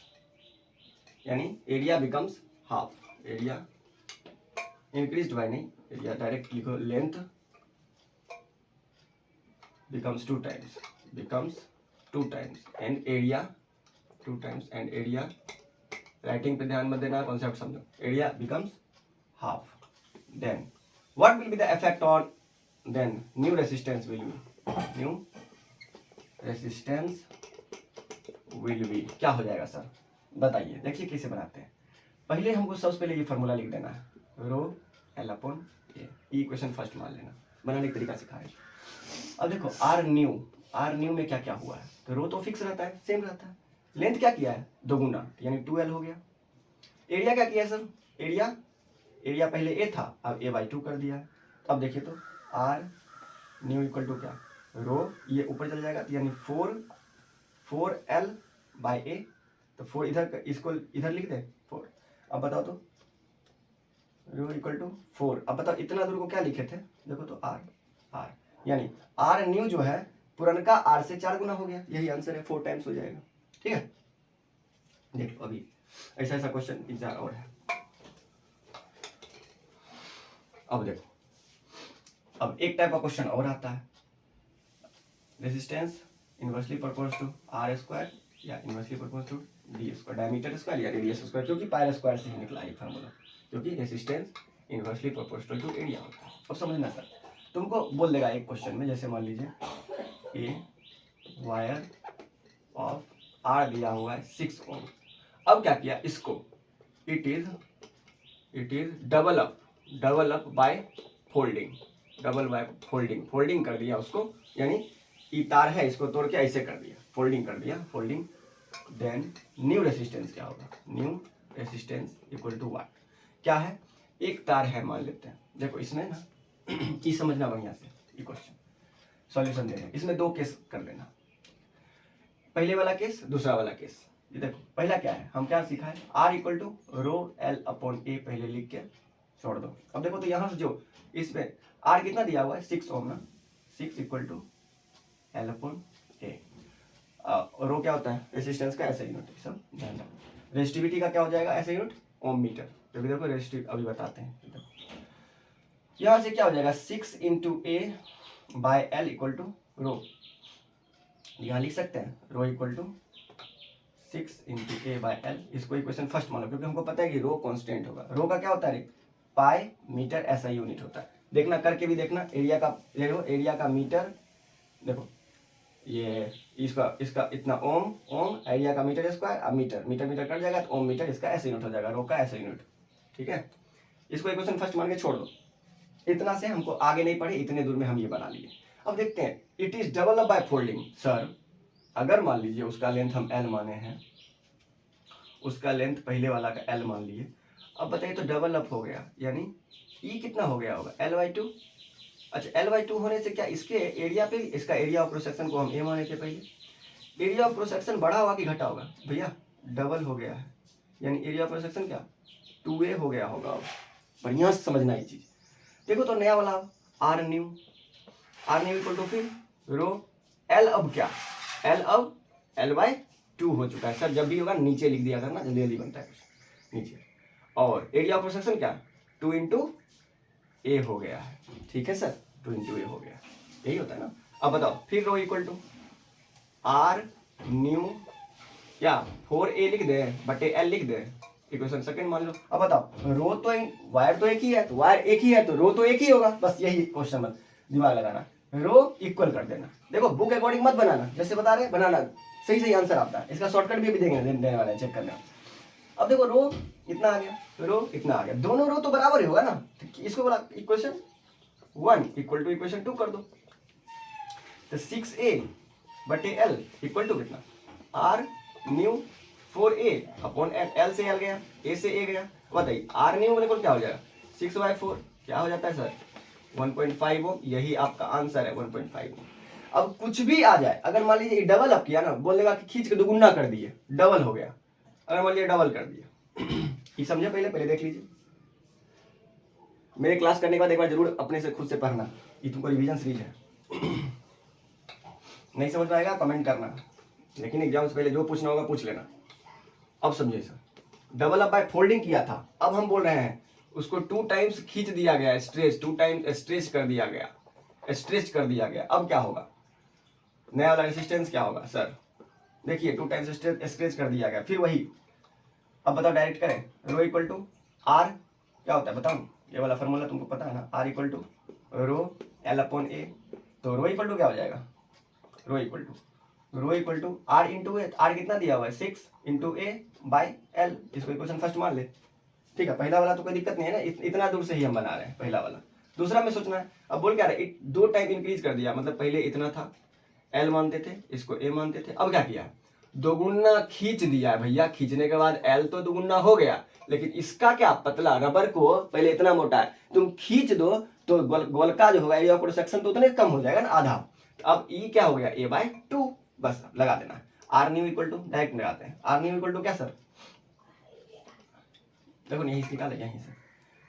यानी area becomes half, area increased by नहीं, area direct लिखो, length becomes 2 times and area 2 times and area, writing पे ध्यान मत देना, कॉन्सेप्ट समझो, area becomes half. Then what will be the effect on, then new resistance will be क्या हो जाएगा सर, बताइए। देखिए कैसे बनाते हैं, पहले हमको सबसे पहले ये फार्मूला लिख देना है, रो एल अपॉन ए, इक्वेशन फर्स्ट मान लेना, बनाने का तरीका सिखाया। अब देखो आर न्यू में क्या क्या हुआ है, तो रो तो फिक्स रहता है, सेम रहता है, लेंथ क्या किया है दोगुना यानी 2l हो गया। एरिया क्या किया है सर, एरिया पहले a था, अब a/2 कर दिया है। अब देखिए तो आर न्यू इक्वल टू क्या, रो ये ऊपर चल जाएगा तो यानी 4l बाय a, तो 4 इधर, इसको इधर लिख दे 4। अब बताओ तो रो इक्वल टू 4। अब बताओ इतना दूर को क्या लिखे थे, देखो तो आर, यानी आर न्यू जो है पुरनका आर से 4 गुना हो गया, यही आंसर है, 4 टाइम्स हो जाएगा। ठीक है, देखो अभी ऐसा क्वेश्चन एग्जाम और है। अब देखो अब एक टाइप का क्वेश्चन और आता है, resistance inversely proportional to R square या inversely proportional to D square, diameter square या रेडियस स्क्वायर, क्योंकि पायर स्क्वायर से ही निकला है फार्मूला, क्योंकि resistance inversely proportional to area होता है। अब समझना सर, तुमको बोल देगा एक क्वेश्चन में, जैसे मान लीजिए ए वायर ऑफ आर दिया हुआ है 6 ओम। अब क्या किया इसको, it is double up by folding, folding कर दिया उसको, यानी ये तार है इसको तोड़ के ऐसे कर दिया, फोल्डिंग। देन न्यू रेसिस्टेंस क्या होगा, new resistance equal to what, क्या है, एक तार है मान लेते हैं, देखो इसमें ना ये समझना बढ़िया से, ये क्वेश्चन सॉल्यूशन दे रहे हैं, इसमें 2 केस कर देना, पहले वाला केस दूसरा वाला केस। ये देखो पहला क्या है, हम क्या सीखा है, R equal to rho L upon A पहले लिख के छोड़ दो। अब देखो तो यहाँ से जो इसमें आर कितना दिया हुआ है 6 ओम ना, 6 इक्वल टू एल अपॉन ए, रो क्या होता है रेसिस्टेंस का ऐसा यूनिट, सब ध्यान रखो। रेजिस्टिविटी का क्या हो जाएगा ऐसा यूनिट, ओम मीटर, क्योंकि देखो रेजिस्टिव अभी बताते हैं। यहाँ से क्या हो जाएगा 6 into A by L equal to rho, यहाँ लिख सकते हैं rho equal to 6 into A by L, इसको इक्वेशन फर्स्ट मान लो, क्योंकि हमको पता है कि रो कांस्टेंट होगा। रो का क्या होता है, पाई मीटर ऐसा यूनिट होता है, देखना, करके भी देखना। एरिया का देखो, एरिया का मीटर, देखो ये इसका इतना ओम, ओम एरिया का मीटर स्क्वायर, अब मीटर मीटर मीटर कट जाएगा तो ओम मीटर, इसका ऐसे यूनिट हो जाएगा, रो का ऐसे यूनिट। ठीक है, इसको इक्वेशन फर्स्ट मान के छोड़ दो। इतना से हमको आगे नहीं पढ़े, इतने दूर में हम ये बना लिए। अब देखते हैं, it is develop by folding. Sir अगर मान लीजिए उसका लेंथ हम L माने हैं, उसका लेंथ पहले वाला का L मान लिए, अब बताइए तो डेवलप हो गया, यानी E कितना हो गया होगा, L/2। अच्छा L/2 होने से क्या इसके एरिया पे, इसका एरिया ऑफ क्रॉस सेक्शन को हम A माने थे पहले, एरिया ऑफ क्रॉस सेक्शन बढ़ा होगा कि घटा होगा भैया, डबल हो गया है, यानी एरिया ऑफ क्रॉस सेक्शन क्या 2A हो गया होगा। अब बढ़िया से समझना ये चीज। देखो तो नया वाला आर न्यू इक्वल टू फिर रो L, अब क्या L अब L/2 हो चुका है। सर जब भी होगा नीचे लिख दिया करना, जल्दी जल्दी बनता है कुछ नीचे। और एरिया ऑफ क्रॉस सेक्शन क्या 2 × A हो गया है। ठीक है सर, 2 × A हो गया, यही होता है ना। अब बताओ फिर रो इक्वल टू आर न्यू क्या 4A लिख दे बटे L लिख दे, इक्वेशन सेकंड मान लो। अब बताओ रो तो वायर तो एक ही है, तो वायर एक ही है तो रो तो एक ही होगा, बस यही क्वेश्चन मत दिमाग लगाना, रो इक्वल कर देना। देखो बुक अकॉर्डिंग मत बनाना, जैसे बता रहे बनाना, सही सही आंसर आता है। इसका शॉर्टकट भी देंगे, देने वाले चेक करना। अब देखो रो इतना आ गया, रो इतना आ गया, दोनों रो तो बराबर ही होगा ना, तो इसको बोला इक्वेशन 1 इक्वल टू इक्वेशन 2 कर दो। तो 6A बटे L इक्वल टू कितना R new 4A upon L से L गया, A से A गया। बताइए आर न्यू बोले को क्या हो जाएगा 6/4, क्या हो जाता है सर 1.5 ओम, यही आपका आंसर है 1.5 ओम। अब कुछ भी आ जाए, अगर मान लीजिए डबल अप किया ना, बोलेगा कि खींच के दुगुना कर दिए, डबल हो गया। अगर मान लीजिए डबल कर दिया ये समझे, पहले देख लीजिए। मेरे क्लास करने के बाद एक बार जरूर अपने से खुद से पढ़ना, ये तुमको रिवीजन सीरीज है। नहीं समझ में आएगा कमेंट करना, लेकिन एग्जाम से पहले जो पूछना होगा पूछ लेना। अब समझिए sir, double up by folding किया था, अब हम बोल रहे हैं उसको 2 टाइम्स खींच दिया गया, स्ट्रेच 2 टाइम्स स्ट्रेच कर दिया गया। अब क्या होगा, नया वाला रेसिस्टेंस क्या होगा सर, देखिए 2 टाइम्स स्ट्रेच कर दिया गया, फिर वही। अब बताओ डायरेक्ट करें, रो इक्वल टू आर क्या होता है बताओ, ये वाला फॉर्मूला तुमको पता है ना, are equal to row L/A। तो रो इक्वल टू क्या हो जाएगा, rho equal to R into A, R कितना दिया हुआ है 6 × A/L, इसको इक्वेशन फर्स्ट मान ले। ठीक है, पहला वाला तो कोई दिक्कत नहीं है ना, इतना दूर से ही हम बना रहे हैं पहला वाला। दूसरा में सोचना है, अब बोल क्या रहे 2 टाइम इंक्रीज कर दिया, मतलब पहले इतना था L मानते थे, इसको A मानते थे, अब क्या किया दोगुना खींच दिया भैया, खींचने के बाद L तो दोगुना हो गया, लेकिन इसका क्या पतला, रबर को पहले इतना मोटा है, तुम खींच दो तो गोलका जो होगा एरिया ऑफ सेक्शन तो उतने कम हो जाएगा ना, आधा। तो अब E क्या हो गया A/2, बस लगा देना। R new equal to direct लगाते हैं, आर न्यू इक्वल टू क्या सर, देखो यहीं से निकाले यहीं से,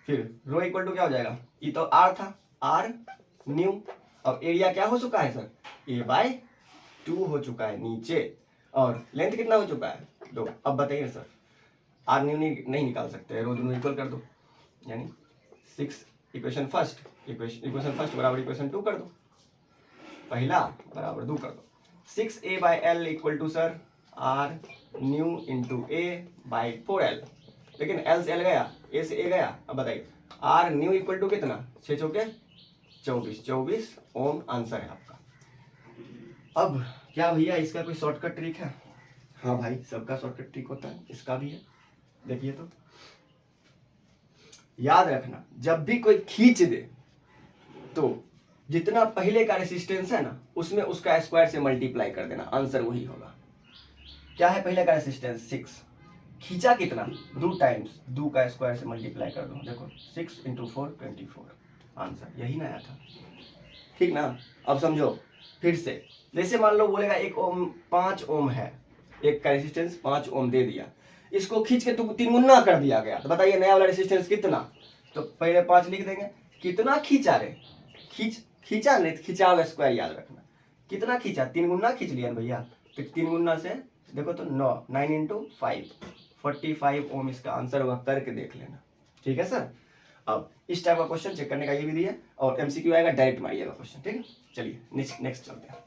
फिर रो इक्वल टू क्या हो जाएगा, ये तो आर था, आर न्यू, अब एरिया क्या हो चुका है सर A/2 हो चुका है नीचे, और लेंथ कितना हो चुका है 2। अब बताइए सर आर न्यू नहीं निकाल सकते, रो दोनों इक्वल कर दो, यानी 6 इक्वेशन फर्स्ट बराबर इक्वेशन 2 कर दो, पहला बराबर 2 कर दो। 6A/L equal to sir R new into A/4L, लेकिन L से L गया, A से A गया। अब बताइए आर न्यू इक्वल टू कितना 6 चौके 24 ओम आंसर है आपका। अब क्या भैया इसका कोई शॉर्टकट ट्रिक है, हाँ भाई सबका शॉर्टकट ट्रिक होता है, इसका भी है। देखिए तो याद रखना, जब भी कोई खींच दे तो जितना पहले का रेसिस्टेंस है ना, उसमें उसका स्क्वायर से मल्टीप्लाई कर देना, आंसर वही होगा। क्या है पहले का रेसिस्टेंस 6, खींचा कितना 2 टाइम्स, 2 का स्क्वायर से मल्टीप्लाई कर दो, देखो 6 × 4 24, आंसर यही ना आया था। ठीक ना, अब समझो फिर से, जैसे मान लो बोलेगा 1 ओम 5 ओम है, एक का रेसिस्टेंस 5 ओम दे दिया, इसको खींच के 3 गुना कर दिया गया, तो बताइए नया वाला रेसिस्टेंस कितना, तो पहले 5 लिख देंगे, कितना खींचा रे, खींचा नहीं खिंचाव स्क्वायर याद रखना, कितना खींचा 3 गुना खींच लिया भैया, तो 3 गुना से देखो तो 9 × 5 45 ओम इसका आंसर होगा, करके देख लेना। ठीक है सर, अब इस टाइप का क्वेश्चन चेक करने का ये विधि है, और एमसीक्यू आएगा डायरेक्ट मारिएगा क्वेश्चन। ठीक है, चलिए नेक्स्ट चलते हैं।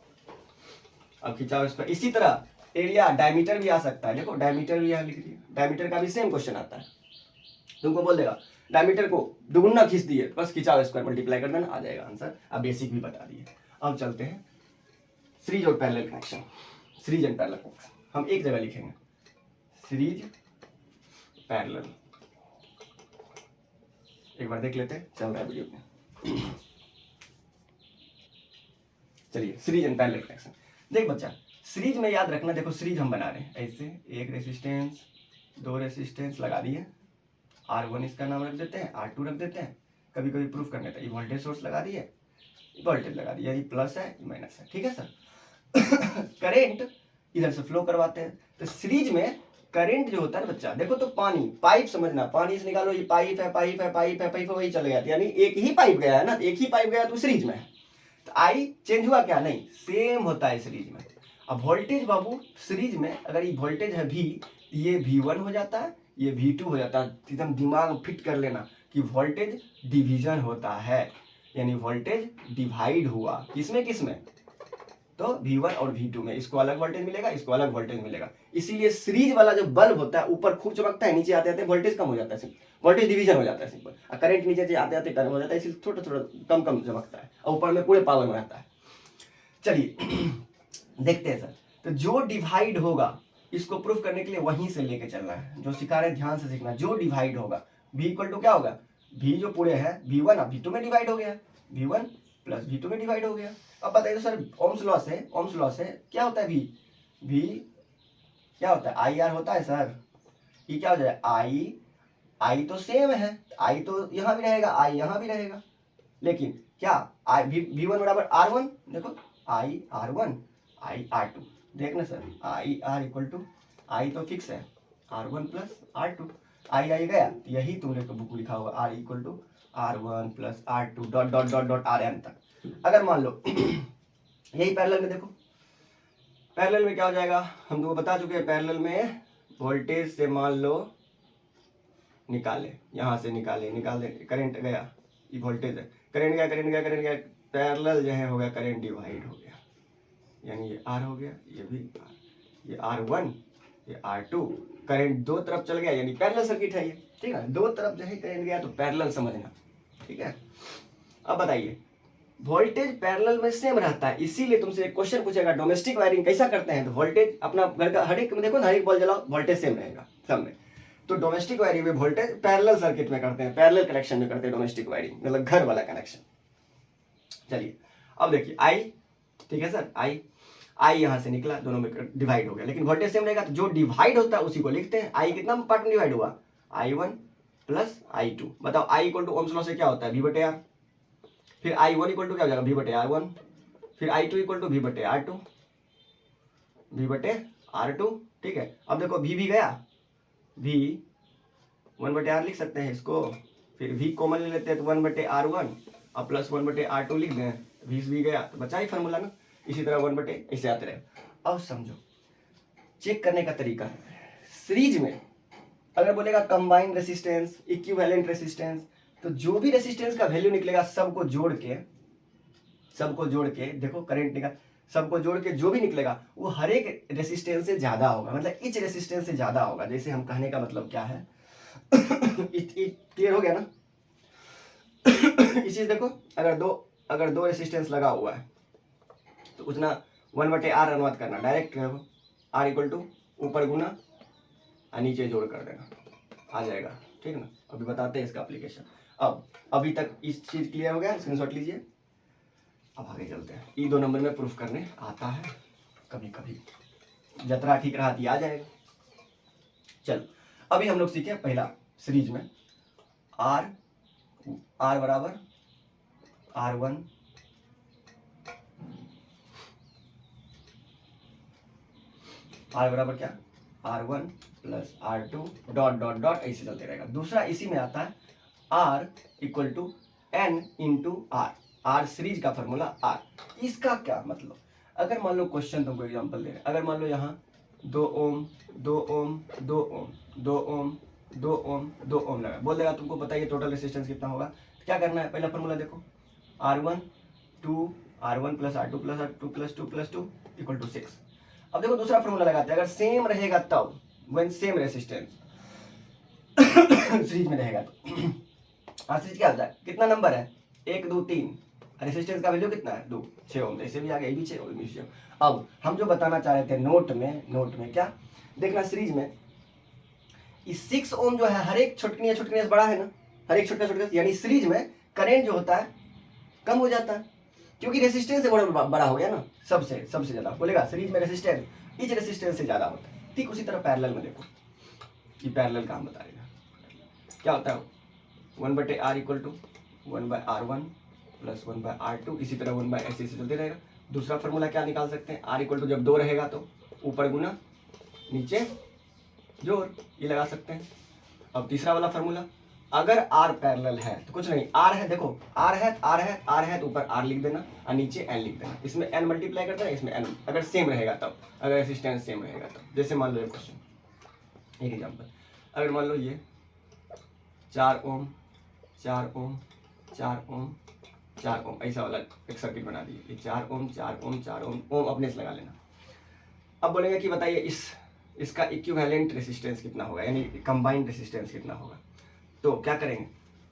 अब खिंचाव स्क्वायर, इसी तरह एरिया डायमीटर भी आ सकता है, देखो डायमीटर भी यहाँ लिख दिया, डायमीटर का भी सेम क्वेश्चन आता है, तुमको बोल देगा डायमीटर को दुगुना खींच दिए, बस खिंचाव स्क्वायर मल्टीप्लाई कर देना, आ जाएगा आंसर। अब बेसिक भी बता दिए। अब चलते हैं सीरीज और parallel connection. Series and parallel connection हम एक जगह लिखेंगे, सीरीज पैरेलल। एक बार देख लेते हैं, चल रहा है वीडियो में। चलिए सीरीज एंड पैरेलल कनेक्शन। देख बच्चा, सीरीज में याद रखना, देखो सीरीज हम बना रहे हैं ऐसे, एक रेसिस्टेंस, दो रेसिस्टेंस लगा दिए, R1 इसका नाम रख देते हैं, R2 रख देते हैं, कभी कभी प्रूफ करने था, ये वोल्टेज सोर्स लगा दिए, वोल्टेज लगा दिया, ये प्लस है ये माइनस है, ठीक है सर। करेंट इधर से फ्लो करवाते हैं। तो सीरीज में करंट जो होता है ना बच्चा, देखो तो पानी, पाइप समझना, पानी से निकालो, ये पाइप है, पाइप है, पाइप है, पाइप है, वही चल गया, यानी एक ही पाइप गया है ना, एक ही पाइप गया तो सीरीज में है। तो आई चेंज हुआ क्या? नहीं, सेम होता है सीरीज में। अब वोल्टेज बाबू सीरीज में अगर ये वोल्टेज है V, ये V1 हो जाता है, ये V2 हो जाता है। एकदम दिमाग में फिट कर लेना कि वोल्टेज डिवीजन होता है, यानी वोल्टेज डिवाइड हुआ किसमें किसमें, तो V1 और V2 में। इसको अलग वोल्टेज मिलेगा, इसको अलग वोल्टेज मिलेगा। इसीलिए सीरीज वाला जो बल्ब होता है ऊपर खूब चमकता है, नीचे आते आते वोल्टेज कम हो जाता है, वोल्टेज डिवीजन हो जाता है सिंपल। और करंट नीचे से आते आते कम हो जाता है, इसलिए थोड़ा थोड़ा कम कम चमकता है, और ऊपर में पूरे पावर में रहता है। चलिए देखते हैं सर। तो जो डिवाइड होगा, इसको प्रूफ करने के लिए वहीं से लेके चलना है, जो सिखा रहे ध्यान से सीखना। जो डिवाइड होगा V इक्वल टू क्या होगा, V जो पूरे है V1 अब V2 में डिवाइड हो गया, V1 प्लस V2 में डिवाइड हो गया। अब बताइए सर, ओम्स लॉ से, ओम्स लॉ से क्या होता है, V क्या होता है, IR होता है सर। ये क्या हो जाए, I तो सेम है, I तो यहाँ भी रहेगा, I यहाँ भी रहेगा, लेकिन क्या V1 बराबर R1, देखो I R1 I R2, देखना sir, I R equal to, I तो फिक्स है, R1 प्लस R2, I गया, यही तुमने तो बुक लिखा होगा, R equal to R1 plus R2 dot dot dot dot RN तक। अगर मान लो यही पैरेलल में, देखो पैरेलल में क्या हो जाएगा, हम तुमको बता चुके हैं। पैरेलल में वोल्टेज से मान लो निकाले, यहाँ से निकाल दे, करंट गया, ये वोल्टेज है, करंट गया, करंट गया, करंट गया, पैरेलल जो है हो गया, करंट डिवाइड हो गया, यानी ये R हो गया, ये भी R, ये R1, ये R2, करंट दो तरफ चल गया, यानी पैरेलल सर्किट है ये, ठीक है। दो तरफ जो है करंट गया तो पैरेलल समझना, ठीक है। अब बताइए, वोल्टेज पैरेलल में सेम रहता है, इसीलिए तुमसे एक क्वेश्चन पूछेगा, डोमेस्टिक वायरिंग कैसा करते हैं, तो वोल्टेज अपना घर का हर एक में देखो ना, हर एक बॉल जलाओ, वोल्टेज सेम रहेगा सब में। तो डोमेस्टिक वायरिंग में वोल्टेज पैरेलल सर्किट में करते हैं, पैरेलल कनेक्शन में करते हैं डोमेस्टिक वायरिंग, मतलब घर वाला कनेक्शन। चलिए अब देखिए I, ठीक है सर, I यहाँ से निकला, दोनों में डिवाइड हो गया, लेकिन वोल्टेज सेम रहेगा, तो जो डिवाइड होता है उसी को लिखते हैं। I कितना पार्ट में डिवाइड हुआ, I1 प्लस I2। बताओ I equal to Ohm's law से क्या होता है, V/R, फिर I1 इक्वल टू क्या हो जाएगा, V/R1, फिर I2 equal to V/R2, V/R2, ठीक है। अब देखो V भी गया, V 1/R लिख सकते हैं इसको, फिर V कॉमन ले लेते हैं तो 1/R1 और प्लस 1/R2 लिख दें, V भी गया तो बचा ही फार्मूला ना। इसी तरह 1/, ऐसे आते रहे। अब समझो चेक करने का तरीका, सीरीज में अगर बोलेगा कंबाइंड रेसिस्टेंस, इक्विवेलेंट रेसिस्टेंस, तो जो भी रेसिस्टेंस का वैल्यू निकलेगा सबको जोड़ के देखो करंट निकाल, सबको जोड़ के जो भी निकलेगा वो हर एक रेसिस्टेंस से ज्यादा होगा, मतलब इच रेसिस्टेंस से ज्यादा होगा। जैसे हम कहने का मतलब क्या है, क्लियर हो गया ना। इसी देखो, अगर दो रेसिस्टेंस लगा हुआ है तो उतना 1/R अनुवाद करना, डायरेक्ट R इक्वल टू ऊपर गुना और नीचे जोड़ कर देना, आ जाएगा, ठीक ना। अभी बताते हैं इसका एप्लीकेशन। अब अभी तक इस चीज क्लियर हो गया, स्क्रीनशॉट लीजिए। अब आगे चलते हैं, ये 2 नंबर में प्रूफ करने आता है, कभी कभी जतरा ठीक रहा आ जाएगा। चलो अभी हम लोग सीखे पहला सीरीज में R बराबर R1 R बराबर क्या, R1 plus R2 dot dot dot ऐसे चलते रहेगा। दूसरा इसी में आता है R equal to N into R series का फॉर्मूला R। इसका क्या मतलब, अगर मान लो क्वेश्चन तुमको एग्जांपल दे रहे हैं, अगर मान लो यहाँ 2 ओम 2 ओम 2 ओम 2 ओम 2 ओम 2 ओम लगा, बोल देगा तुमको बताइए टोटल रेसिस्टेंस कितना होगा। तो क्या करना है, पहला फॉर्मूला देखो, R1 plus R2 plus R2 plus 2 plus 2 equal to 6। अब देखो दूसरा फॉर्मूला लगाते हैं, अगर सेम रहेगा तब, व्हेन सेम रेसिस्टेंस सीरीज में रहेगा तो आरसीएच क्या होता है, कितना नंबर है, 1 2 3, रेसिस्टेंस का वैल्यू कितना है 2, 6 ओम, इसे भी आ गया, ये भी 6 ओम, भी 6 ओम। अब हम जो बताना चाह रहे थे नोट में क्या देखना, सीरीज में इस 6 ओम जो है हर एक छुटकनी से बड़ा है ना, हर एक छोटा, यानी सीरीज में करंट जो होता है कम हो जाता है, क्योंकि रेसिस्टेंस से बड़ा हो गया ना, सबसे ज्यादा बोलेगा सीरीज में रेसिस्टेंस इच रेसिस्टेंस से ज्यादा होता है। ठीक उसी तरह पैरेलल में देखो, ये पैरेलल का हम बताएगा क्या होता है, 1/r equal to 1/r1 plus 1/r2, इसी तरह 1/ऐसे चलते रहेगा। दूसरा फॉर्मूला क्या निकाल सकते हैं, r इक्वल टू जब 2 रहेगा तो ऊपर गुना नीचे जोड़, ये लगा सकते हैं। अब तीसरा वाला फॉर्मूला, अगर r पैरेलल है तो कुछ नहीं, r है, देखो r है तो ऊपर r लिख देना और नीचे n लिख देना, इसमें n मल्टीप्लाई करते हैं, इसमें n अगर सेम रहेगा तब, अगर रेसिस्टेंस सेम रहेगा तब। जैसे मान लो ये क्वेश्चन, एक एग्जांपल, अगर मान लो ये 4 ओम 4 ओम 4 ओम 4 ओम ऐसा वाला एक सर्किट बना दिए, ये 4 ओम 4 ओम 4 ओम, ओम अपने से लगा लेना। अब बोलेंगे कि बताइए इसका इक्विवेलेंट रेसिस्टेंस कितना होगा, यानी कंबाइंड रेसिस्टेंस कितना होगा। तो क्या करेंगे,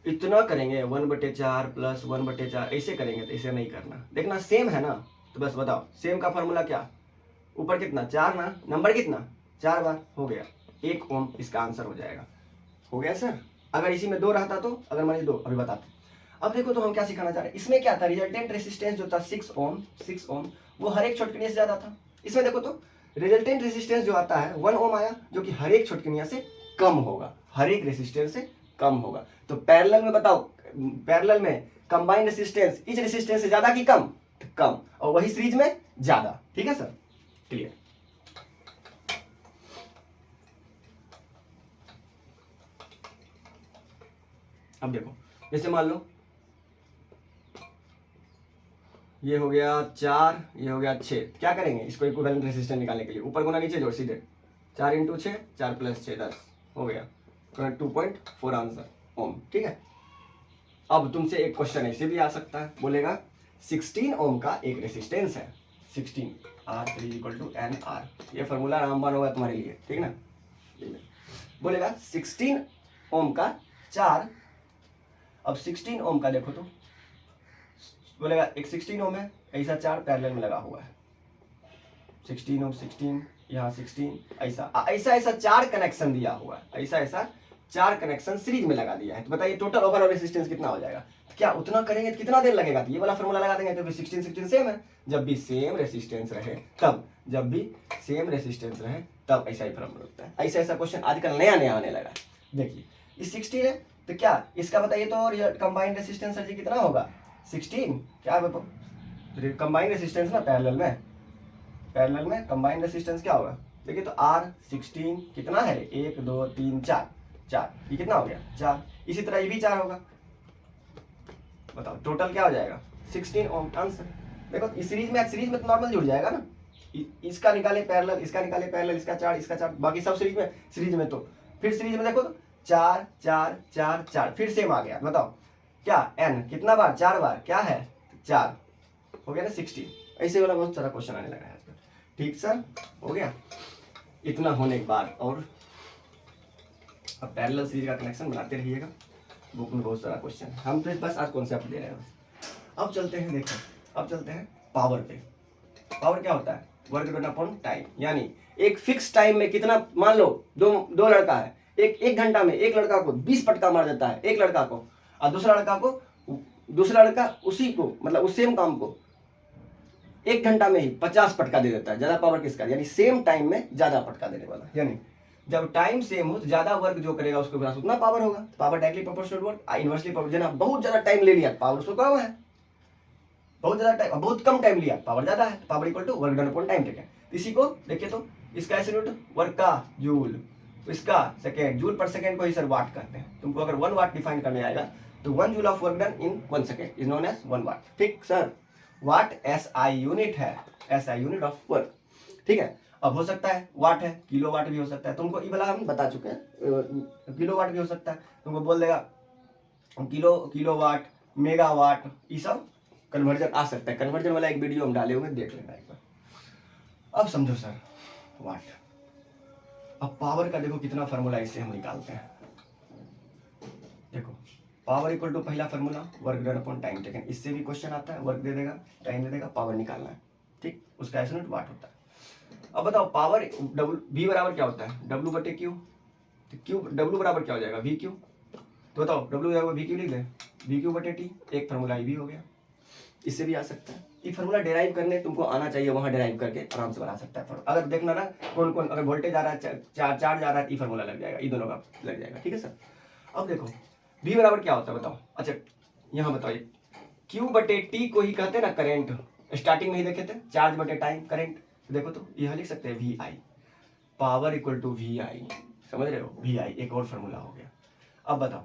इतना करेंगे 1/4 प्लस 1/4 ऐसे करेंगे, तो इसे नहीं करना, देखना सेम है ना, तो बस बताओ सेम का फॉर्मूला क्या, ऊपर कितना 4 ना, नंबर कितना 4 बार हो गया, 1 ओम इसका आंसर हो जाएगा। हो गया सर, अगर इसी में 2 रहता तो, अगर मान लीजिए 2, अभी बताते। अब देखो तो हम क्या सिखाना चाह रहे हैं, इसमें क्या था, रिजल्टेंट रेसिस्टेंस जो था 6 ओम वो हर एक छोटकनिया से ज्यादा था। इसमें देखो तो रिजल्टेंट रेसिस्टेंस जो आता है 1 ओम आया, जो कि हर एक छोटकनिया से कम होगा, हर एक रेसिस्टेंस से कम होगा। तो पैरेलल में बताओ, पैरेलल में कंबाइंड रेसिस्टेंस इस रेसिस्टेंस से ज्यादा कि कम, तो कम, और वही सीरीज में ज्यादा। ठीक है सर, क्लियर। अब देखो जैसे मान लो ये हो गया 4, ये हो गया 6, क्या करेंगे इसको इक्विवेलेंट रेसिस्टेंस निकालने के लिए, ऊपर गुना नीचे जोड़ सीधे, 4 × 6 4 + 6 10 हो गया, 2.4 आंसर ओम। ठीक है, अब तुमसे एक क्वेश्चन ऐसे भी आ सकता है, बोलेगा 16 ओम का एक रेसिस्टेंस है, 16 R3 = NR, ये फॉर्मूला रामबान होगा तुम्हारे लिए, ठीक ना। बोलेगा 16 ओम का 4, अब 16 ओम का देखो तो बोलेगा एक 16 ओम है, ऐसा 4 पैरेलल में लगा हुआ है, 16 ओम 16 यहाँ 16 ऐसा 4 कनेक्शन दिया हुआ है, ऐसा 4 कनेक्शन सीरीज में लगा दिया है। तो बताइए टोटल ओवरऑल रेसिस्टेंस कितना हो जाएगा, तो क्या उतना करेंगे तो कितना देर लगेगा, तो ये वाला फॉर्मूला लगा देंगे, तो 16 सेम है, जब भी सेम रेसिस्टेंस रहे तब, जब भी सेम रेसिस्टेंस रहे तब ऐसा ही फॉर्मूला होता है। ऐसा क्वेश्चन आजकल नया आने लगा। देखिए ये 16 है, तो क्या इसका बताइए तो कंबाइंड रेसिस्टेंस सर जी कितना होगा, 16 क्या है बताओ, कंबाइंड रेसिस्टेंस ना पैरेलल में कंबाइंड रेसिस्टेंस क्या होगा, देखिए तो R16 कितना है, 1 2 3 4, ये कितना हो गया 4, इसी तरह ये भी 4 होगा, बताओ टोटल क्या हो जाएगा 16 ओम आंसर। देखो इस सीरीज में तो नॉर्मल जुड़ जाएगा ना, इसका निकाले पैरेलल, इसका निकाले पैरेलल, इसका 4 बाकी सब सीरीज में तो फिर सीरीज में देखो तो 4 4 4 4 फिर सेम आ गया, बताओ क्या n कितना बार 4 बार क्या है 4, हो गया ना 16। ऐसे वाला बहुत सारा क्वेश्चन आने लगा है आजकल। ठीक सर, हो गया। इतना होने के बाद और अब पैरेलल सीरीज का कनेक्शन बनाते रहिएगा, बुक में बहुत सारा क्वेश्चन है, हम तो बस आज कॉन्सेप्ट दे रहे हैं। अब चलते हैं, देखो अब चलते हैं पावर पे। पावर क्या होता है, वर्क डन अपॉन टाइम, यानी एक फिक्स टाइम में कितना, मान लो दो लड़का है, एक घंटा में एक लड़का को 20 पटका मार देता है एक लड़का को, और दूसरा लड़का उसी को मतलब उस सेम काम को 1 घंटा में ही 50 पटका दे देता है। ज्यादा पावर किसका, यानी सेम टाइम में ज्यादा पटका देने वाला, यानी जब टाइम सेम हो तो ज्यादा वर्क जो करेगा उसके पास उतना पावर होगा, power directly proportional work, inversely proportional. बहुत ज्यादा टाइम ले लिया पावर उसको कम है, बहुत ज्यादा टाइम, बहुत कम टाइम लिया पावर ज्यादा है, power equal to work done upon time taken. इसी को देखिए तो इसका ऐसे नोट, वर्क का जूल, इसका सेकेंड, जूल पर सेकेंड को ही सर वाट करते हैं। तुमको अगर 1 वाट डिफाइन करने आएगा तो 1 joule of work done in 1 सेकेंड इज नोन एज 1 वाट। ठीक सर, वाट SI यूनिट है, SI यूनिट ऑफ वर्क। ठीक है, अब हो सकता है वाट है, किलो वाट भी हो सकता है, तुमको ये वाला हम बता चुके हैं, किलो वाट भी हो सकता है, तुमको बोल देगा किलो वाट, मेगा वाट, ये सब कन्वर्जन आ सकता है। कन्वर्जन वाला एक वीडियो हम डाले हुए, देख लेना एक बार। अब समझो सर वाट, अब पावर का देखो कितना फार्मूला इससे हम निकालते हैं। देखो पावर इक्वल टू पहला formula work done upon time taken, इससे भी क्वेश्चन आता है, वर्क दे देगा, टाइम दे देगा, पावर निकालना है, ठीक, उसका एस यूनिट वाट होता है। अब बताओ पावर डब्ल्यू वी बराबर क्या होता है, डब्ल्यू बटे क्यू, तो क्यू डब्ल्यू बराबर क्या हो जाएगा, वी क्यू, तो बताओ डब्ल्यू बराबर वी क्यू लिख दें, वी क्यू बटे टी, एक फार्मूला ये भी हो गया, इससे भी आ सकता है। ये फार्मूला डेराइव करने तुमको आना चाहिए, वहां डेराइव करके आराम से बना सकता है। अगर देखना ना कौन कौन, अगर वोल्टेज आ रहा है, चार्ज जा रहा है, ये फार्मूला लग जाएगा, ये दोनों का लग जाएगा, ठीक है सर। अब देखो वी बराबर क्या होता है बताओ, अच्छा यहाँ बताइए, क्यू बटे टी को ही कहते हैं ना करेंट, स्टार्टिंग में ही देखे थे, चार्ज बटे टाइम करेंट, देखो तो यह लिख सकते हैं V I, power equal to V I, समझ रहे हो, वी आई एक और फार्मूला हो गया। अब बताओ,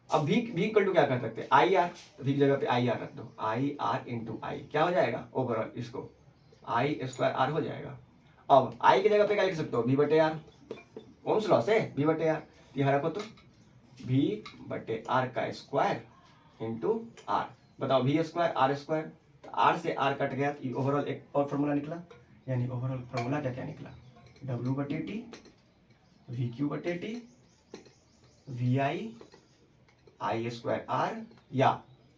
अब वी इक्वल टू क्या कर सकते हैं, आई आर, वी की जगह पे आई आर रख दो, आई आर इंटू आई क्या हो जाएगा ओवरऑल, इसको आई स्क्वायर आर हो जाएगा। अब आई की जगह पे क्या लिख सकते हो, वी बटे आर, ओम्स लॉ से वी बटे आर, यहाँ रखो तो वी बटे आर का स्क्वायर इंटू आर, बताओ वी स्क्वायर आर स्क्वायर, तो आर से आर कट गया, तो ओवरऑल एक और फॉर्मूला निकला, यानी ओवरऑल फॉर्मूला क्या क्या निकला, डब्ल्यू बटे टी, वी क्यू बटे T, V I I square R या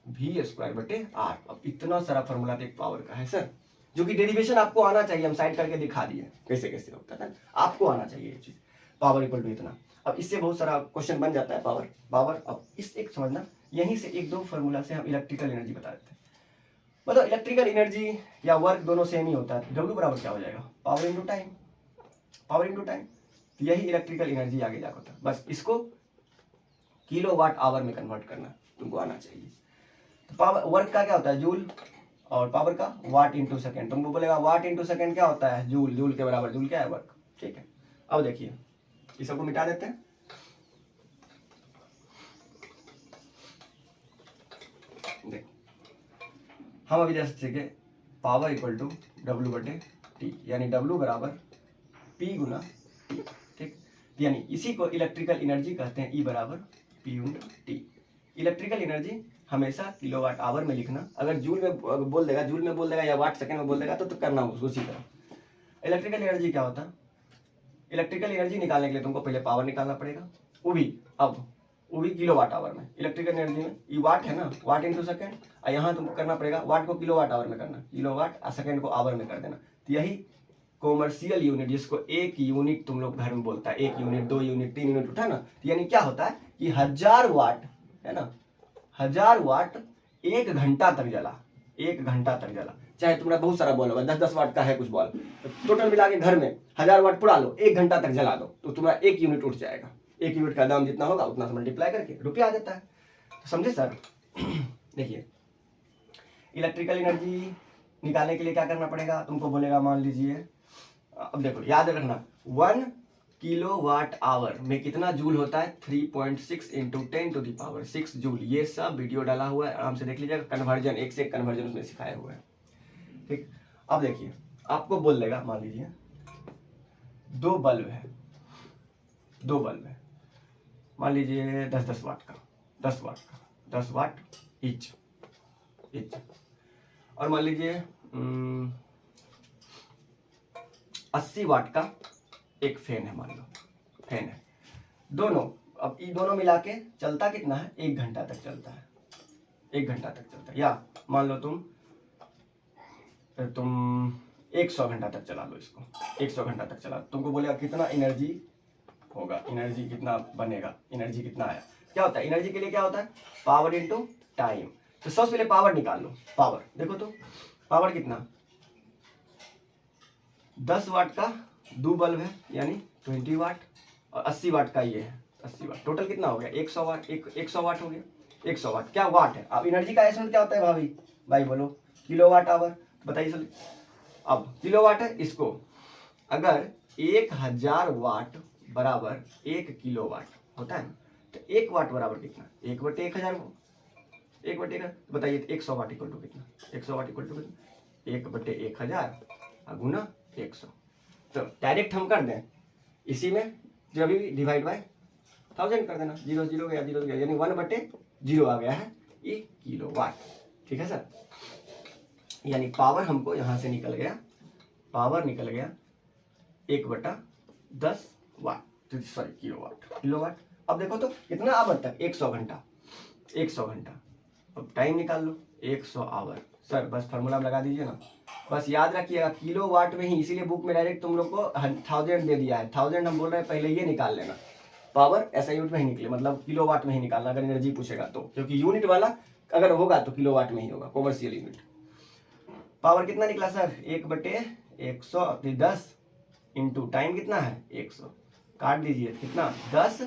वी स्क्वायर बटे आर। अब इतना सारा फॉर्मूला तो एक पावर का है सर, जो कि डेरिवेशन आपको आना चाहिए, हम साइड करके दिखा दिए कैसे कैसे होता है, आपको आना चाहिए ये चीज, पावर इक्वल टू इतना। अब इससे बहुत सारा क्वेश्चन बन जाता है पावर पावर। अब इस एक समझना, यहीं से एक दो फॉर्मूला से हम इलेक्ट्रिकल एनर्जी बता देते हैं। मतलब इलेक्ट्रिकल एनर्जी या वर्क दोनों सेम ही होता है, डब्ल्यू बराबर क्या हो जाएगा, power into time, power into time, तो यही इलेक्ट्रिकल एनर्जी आगे जाकर होता है। बस इसको किलो वाट आवर में कन्वर्ट करना तुमको आना चाहिए। तो पावर वर्क का क्या होता है जूल, और पावर का वाट इंटू सेकेंड, तुमको बोलेगा वाट इंटू सेकेंड क्या होता है, जूल, जूल के बराबर, जूल क्या है वर्क, ठीक है। अब देखिए इस सबको मिटा देते हैं, देख हम अभी जैसे सीखे पावर इक्वल टू डब्ल्यू बटे टी, यानी डब्ल्यू बराबर पी गुना टी, ठीक, यानी इसी को इलेक्ट्रिकल एनर्जी कहते हैं, ई बराबर पी गुना टी। इलेक्ट्रिकल एनर्जी हमेशा किलोवाट आवर में लिखना, अगर जूल में बोल देगा, जूल में बोल देगा या वाट सेकंड में बोल देगा तो करना उसी तरह। इलेक्ट्रिकल एनर्जी क्या होता है, इलेक्ट्रिकल एनर्जी निकालने के लिए तुमको पहले पावर निकालना पड़ेगा, वो भी किलोवाट आवर में। इलेक्ट्रिकल एनर्जी में ये वाट है ना, वाट इंटू सेकेंड, और यहाँ तुमको करना पड़ेगा वाट को किलोवाट आवर में करना, किलोवाट और सेकेंड को आवर में कर देना। तो यही कॉमर्शियल यूनिट, जिसको एक यूनिट तुम लोग घर में बोलता है, एक यूनिट, 2 यूनिट, 3 यूनिट उठा ना, तो यानी क्या होता है कि 1000 वाट है ना, 1000 वाट 1 घंटा तक जला, 1 घंटा तक जला। चाहे तुम्हारा बहुत सारा बॉल होगा, 10-10 वाट का है कुछ बॉल, तो टोटल मिला के घर में 1000 वाट पुरा लो, 1 घंटा तक जला दो, तो तुम्हारा 1 यूनिट उठ जाएगा। 1 यूनिट का दाम जितना होगा उतना से मल्टीप्लाई करके रुपया आ जाता है। तो समझे सर। देखिए इलेक्ट्रिकल एनर्जी निकालने के लिए क्या करना पड़ेगा, तुमको बोलेगा मान लीजिए, अब देखो याद रखना 1 किलो वाट आवर में कितना जूल होता है, 3.6 इंटू 10⁻6 जूल। ये सब वीडियो डाला हुआ है, आराम से देख लीजिएगा, कन्वर्जन, एक से एक कन्वर्जन उसमें सिखाया हुआ है, ठीक। अब देखिए आपको बोल देगा, मान लीजिए 2 बल्ब है, 2 बल्ब है, मान लीजिए 10-10 वाट का, 10 वाट का, 10 वाट ईच, और मान लीजिए 80 वाट का एक फैन है, मान लो फैन है, दोनों, अब ये दोनों मिला के चलता कितना है, 1 घंटा तक चलता है, 1 घंटा तक चलता है। या मान लो तुम 100 घंटा तक चला लो इसको, 100 घंटा तक चला, तुमको बोलेगा कितना एनर्जी होगा, एनर्जी कितना बनेगा, एनर्जी कितना आया। क्या होता है एनर्जी के लिए, क्या होता है पावर इंटू टाइम। तो सबसे पहले पावर निकाल लो, पावर देखो तो पावर कितना, 10 वाट का 2 बल्ब है यानी 20 वाट, और 80 वाट का ये है 80 वाट, टोटल कितना हो गया 100 वाट, 100 वाट हो गया। 100 वाट क्या वाट है। अब एनर्जी का एसएम क्या होता है भाई बोलो, किलोवाट आवर, बताइए सर। अब किलोवाट है, इसको अगर 1000 वाट बराबर 1 किलोवाट होता है ना, तो 1 वाट बराबर कितना, 1/1000, 1/1000, बताइए 100 वाट इक्वल टू कितना, 100 वाट इक्वल टू कितना, 1/1000 गुना 100। तो डायरेक्ट हम कर दें इसी में, जो अभी डिवाइड बाय 1000 कर देना, 0 गया 0 गया, यानी 1/0 आ गया है ये किलोवाट, ठीक है सर। यानी पावर हमको यहाँ से निकल गया, पावर निकल गया 1/10 वाट, सॉरी किलोवाट। अब देखो तो कितना आवर तक, 100 घंटा, 100 घंटा। अब टाइम निकाल लो, 100 आवर। सर बस फार्मूला लगा दीजिए ना, बस याद रखिएगा किलो वाट में ही, इसीलिए बुक में डायरेक्ट तुम लोग को 1000 दे दिया है। 1000 हम बोल रहे हैं, पहले ये निकाल लेना, पावर ऐसा यूनिट में ही निकले, मतलब किलो वाट में ही निकालना अगर एनर्जी पूछेगा तो, क्योंकि यूनिट वाला अगर होगा तो किलो वाट में ही होगा, कॉमर्शियल यूनिट। पावर कितना निकला सर? 1/100 10 इंटू टाइम कितना है 100, काट दीजिए कितना 10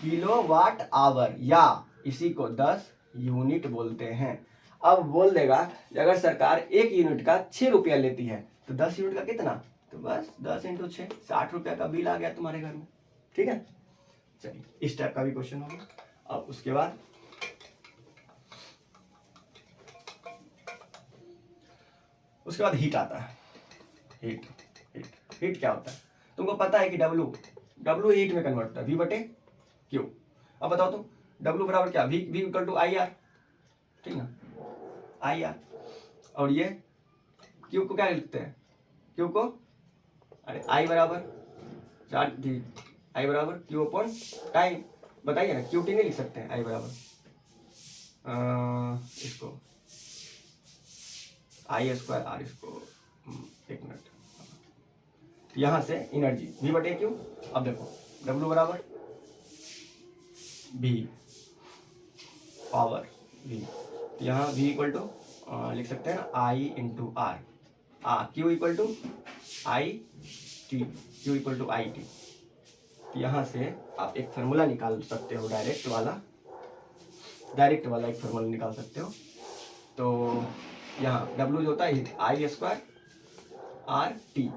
किलो वाट आवर, या इसी को 10 यूनिट बोलते हैं। अब बोल देगा अगर सरकार 1 यूनिट का 6 रुपया लेती है तो 10 यूनिट का कितना, तो बस 10 इंटू 6, 60 रुपया का बिल आ गया तुम्हारे घर में। ठीक है, चलिए इस टाइप का भी क्वेश्चन होगा। अब उसके बाद हीट आता है। हीट हीट हीट क्या होता है तुमको पता है कि डब्लू हीट में कन्वर्ट होता है, V बटे क्यू। अब बताओ तुम डब्लू बराबर क्या, V equal to I R, ठीक ना, आई आर। और ये क्यू को क्या लिखते हैं, क्यू को, अरे आई बराबर आई बराबर क्यू अपॉन टाइम, बताइए ना, क्यू टी नहीं लिख सकते हैं, आई बराबर इसको आई स्क्वायर आर, इसको एक मिनट, यहां से एनर्जी V बटे क्यू। अब देखो W बराबर V पावर V, यहाँ V इक्वल टू लिख सकते हैं ना I into R, Q equal to I T, Q equal to I T. यहाँ से आप एक फार्मूला निकाल सकते हो, डायरेक्ट वाला एक फार्मूला निकाल सकते हो। तो यहाँ W जो होता है आई स्क्वायर आर टी,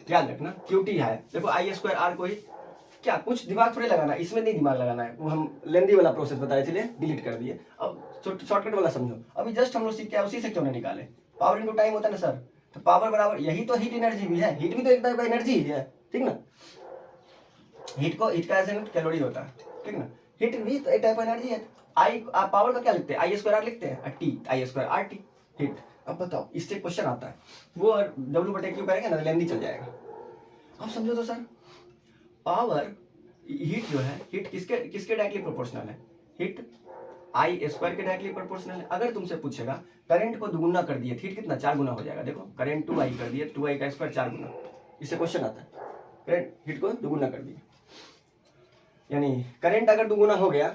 याद रखना क्यू टी है। देखो आई स्क्वायर आर को ही क्या, कुछ दिमाग थोड़ी लगाना है, इसमें नहीं दिमाग लगाना है, वो हम लेंदी वाला प्रोसेस बताए थे, डिलीट कर दिए। अब शॉर्टकट वाला समझो, अभी जस्ट हम लोग सीख के उसी से क्यों नहीं निकाले, पावर इनटू टाइम होता है ना सर, तो पावर बराबर यही तो हीट एनर्जी भी है, हीट भी तो एक टाइप का एनर्जी ही है, ठीक ना। हीट का ऐसे कैलोरी होता है, ठीक ना, हीट भी तो एक टाइप का एनर्जी है। पावर का क्या लिखते हैं, आई स्क्वायर आर लिखते हैं, T I square R T heat. अब बताओ इससे क्वेश्चन आता है, वो डब्ल्यू बटे क्यू करेंगे ना, लेंदी चल जाएगा। अब समझो तो सर, पावर हीट जो है, हीट किसके डायरेक्टली प्रोपोर्शनल है, हीट आई स्क्वायर के डायरेक्टली प्रोपोर्शनल है। अगर तुमसे पूछेगा करंट को दुगुना कर दिए, हीट कितना 4 गुना हो जाएगा। देखो करंट 2I कर दिए, 2I का स्क्वायर 4 गुना, इससे क्वेश्चन आता है, करंट हीट को दुगुना कर दिए, यानी करंट अगर दुगुना हो गया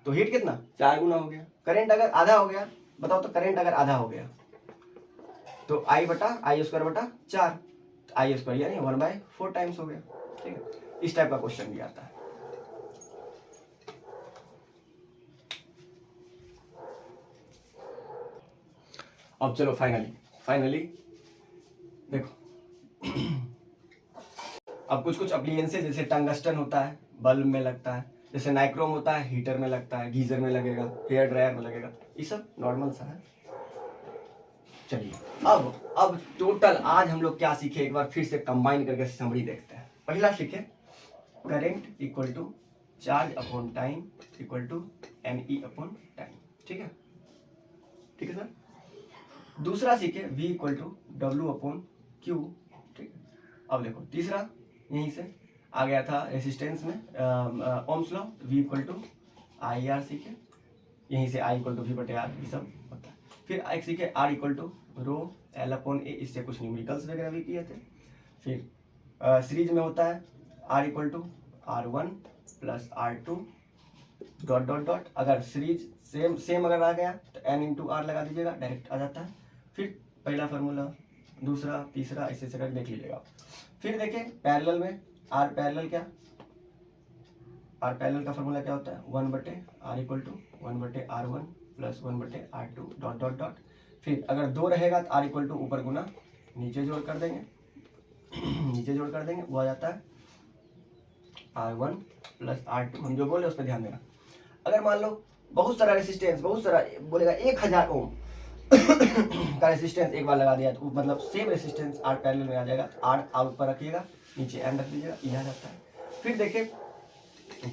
तो हीट कितना 4 गुना हो गया। करंट अगर आधा हो गया, बताओ तो करंट अगर आधा हो गया तो आई स्क्वायर बटा 4, आई स्क्वायर यानी 1/4 टाइम्स हो गया। ठीक है, इस टाइप का क्वेश्चन भी आता है। अब चलो फाइनली देखो अब कुछ एप्लीकेंसेस जैसे टंगस्टन होता है बल्ब में लगता है, जैसे नाइक्रोम होता है हीटर में लगता है, गीजर में लगेगा, हेयर ड्रायर में लगेगा, ये सब नॉर्मल सा है। चलिए अब टोटल आज हम लोग क्या सीखे, एक बार फिर से कंबाइन करके समरी देखते हैं। पहला सीखे current equal to charge upon time equal to NE upon time. ठीक है सर। दूसरा सीखे V equal to W upon Q। ठीक है, अब देखो तीसरा यहीं से आ गया था रेसिस्टेंस में, Ohm's law, V equal to IR सीखे, यहीं से I इक्वल टू V बटे R, ये सब होता है। फिर एक सीखे R equal to rho L upon A, इससे कुछ न्यूमेरिकल्स वगैरह भी किए थे। फिर सीरीज में होता है R equal to R1 plus R2 dot dot dot, अगर सीरीज सेम अगर आ गया तो N इंटू R लगा दीजिएगा, डायरेक्ट आ जाता है। फिर पहला फार्मूला, दूसरा, तीसरा, ऐसे करके देख लीजिएगा। फिर देखिए पैरेलल में R पैरेलल क्या, R पैरेलल का फार्मूला क्या होता है 1/R equal to 1/R1 plus 1/R2 dot dot dot. फिर अगर 2 रहेगा तो R इक्वल टू ऊपर गुना नीचे जोड़ कर देंगे वो आ जाता है R1 प्लस R2। हम जो बोले उस पर ध्यान देना। अगर मान लो बहुत सारा रेसिस्टेंस, बहुत सारा बोलेगा 1000 ओम का रेसिस्टेंस एक बार लगा दिया तो मतलब सेम रेसिस्टेंस R पैरेलल में आ जाएगा, R ऊपर रखिएगा, नीचे N रख दीजिएगा, ये आ जाता है। फिर देखिए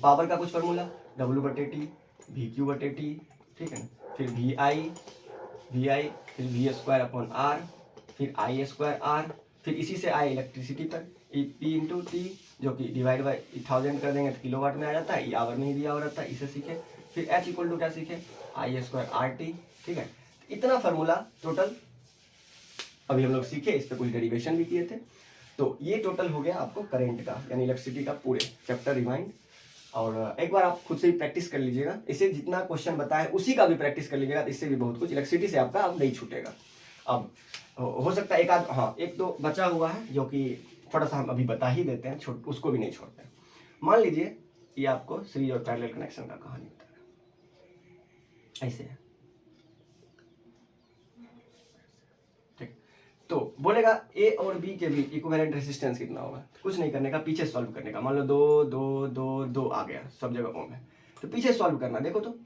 पावर का कुछ फार्मूला W/T VQ/T, ठीक है ना। फिर VI फिर V स्क्वायर अपॉन R, फिर I स्क्वायर R, फिर इसी से I इलेक्ट्रिसिटी पर P इंटू T, जो कि डिवाइड बाई 1000 कर देंगे तो किलोवाट में आ जाता है, ये आवर में ही दिया हुआ रहता है, इसे सीखे। फिर H इक्वल टू क्या सीखे, I²RT, ठीक है। इतना फार्मूला टोटल अभी हम लोग सीखे, इस पर कुछ डेरिवेशन भी किए थे। तो ये टोटल हो गया आपको करंट का यानी इलेक्ट्रिसिटी का पूरे चैप्टर रिवाइंड। और एक बार आप खुद से ही प्रैक्टिस कर लीजिएगा, इसे जितना क्वेश्चन बताया उसी का भी प्रैक्टिस कर लीजिएगा, इससे भी बहुत कुछ इलेक्ट्रिसिटी से आपका अब नहीं छूटेगा। अब हो सकता है एक आध, हाँ एक दो बचा हुआ है जो कि थोड़ा सा हम अभी बता ही देते हैं, उसको भी नहीं छोड़ते हैं। मान लीजिए ये आपको सीरीज और पैरेलल कनेक्शन का कहानी बता रहा है, ऐसे है, ठीक। तो बोलेगा ए और बी के बीच इक्विवेलेंट रेजिस्टेंस कितना होगा, तो कुछ नहीं करने का, पीछे सॉल्व करने का। मान लो 2 2 2 2 आ गया, सब जगह ओम है, तो पीछे सॉल्व करना। देखो तो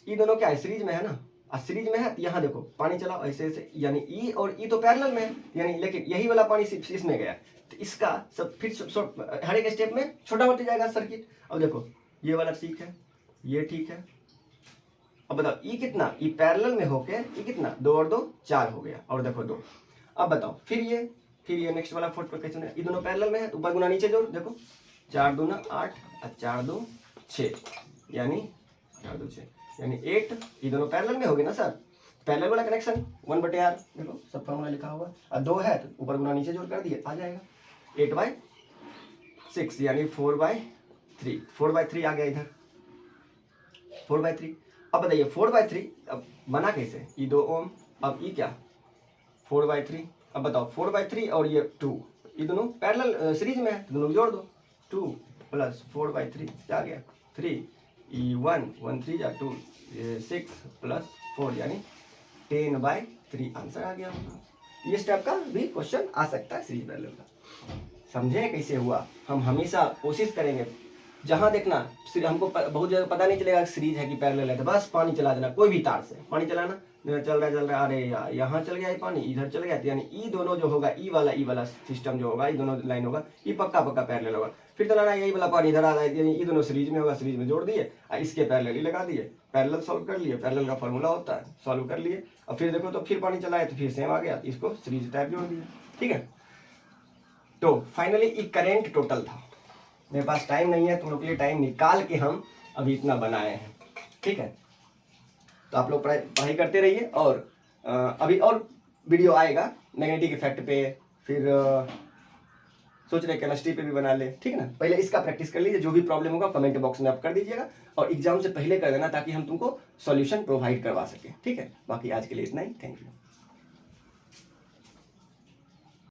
ये दोनों क्या है, सीरीज में है ना, सीरीज में है, यहाँ देखो पानी चला ऐसे ऐसे, यानी ई और ई तो पैरेलल में है, यानी लेकिन यही वाला पानी इसमें गया, तो इसका सब फिर हर एक स्टेप में छोटा होते जाएगा सर्किट। अब देखो ये वाला ठीक है, ये ठीक है। अब बताओ ई कितना, ई पैरेलल में होके ई कितना, 2 और 2 4 हो गया, और देखो 2। अब बताओ फिर ये नेक्स्ट वाला फोर्थ पर कैसे, ये दोनों पैरेलल में है, ऊपर गुना नीचे जोड़, देखो 4 दूना 8 और 4 2 6, यानी 4 2 6 यानी 8। ये दोनों पैरेलल में हो गए ना सर, पैरेलल वाला कनेक्शन 1/r, देखो सब फॉर्मूला लिखा हुआ है, और 2 है तो ऊपर गुना नीचे जोड़ कर दिए, आ जाएगा 8/6 यानी 4/3, 4/3 आ गया इधर, 4/3। अब बताइए 4/3 अब बना कैसे, ये 2 ओम, अब ये क्या 4/3। अब बताओ 4/3 और ये 2, ये दोनों पैरेलल सीरीज में है, तो दोनों जोड़ दो, 2 + 4/3 क्या आ गया 3, ये 1 1 3 जा 2, 6 + 4 यानी 10/3 आंसर आ गया होगा। ये स्टेप का भी क्वेश्चन आ सकता है सीरीज पैरेलल का। समझे कैसे हुआ, हम हमेशा कोशिश करेंगे, जहाँ देखना हमको बहुत जगह पता नहीं चलेगा सीरीज है कि पैरेलल है, तो बस पानी चला देना, कोई भी तार से पानी चलाना, चल रहा है, अरे यार यहाँ चल गया ये पानी, इधर चल गया, यानी ई दोनों जो होगा, ई वाला सिस्टम जो होगा, ये दोनों लाइन होगा, ये पक्का पैरेलल होगा। फिर चलाना, यही वाला पानी इधर आ रहा है, यानी ये दोनों सीरीज में होगा, सीरीज में जोड़ दिए, इसके पैरेलल ही लगा दिए, पैरेलल सॉल्व कर लिए, पैरेलल का फॉर्मूला होता है, सॉल्व कर लिए, और फिर देखो तो फिर पानी चलाए तो फिर सेम आ गया, इसको सीरीज टाइप जोड़ दिया, ठीक है। तो फाइनली ये करेंट टोटल था। मेरे पास टाइम नहीं है, तुम लोग के लिए टाइम निकाल के हम अभी इतना बनाए हैं, ठीक है। तो आप लोग पढ़ाई करते रहिए, और अभी और वीडियो आएगा मैग्नेटिक इफेक्ट पे, फिर सोच रहे केमिस्ट्री पे भी बना ले, ठीक है ना। पहले इसका प्रैक्टिस कर लीजिए, जो भी प्रॉब्लम होगा कमेंट बॉक्स में आप कर दीजिएगा, और एग्जाम से पहले कर देना ताकि हम तुमको सॉल्यूशन प्रोवाइड करवा सके, ठीक है। बाकी आज के लिए इतना ही, थैंक यू।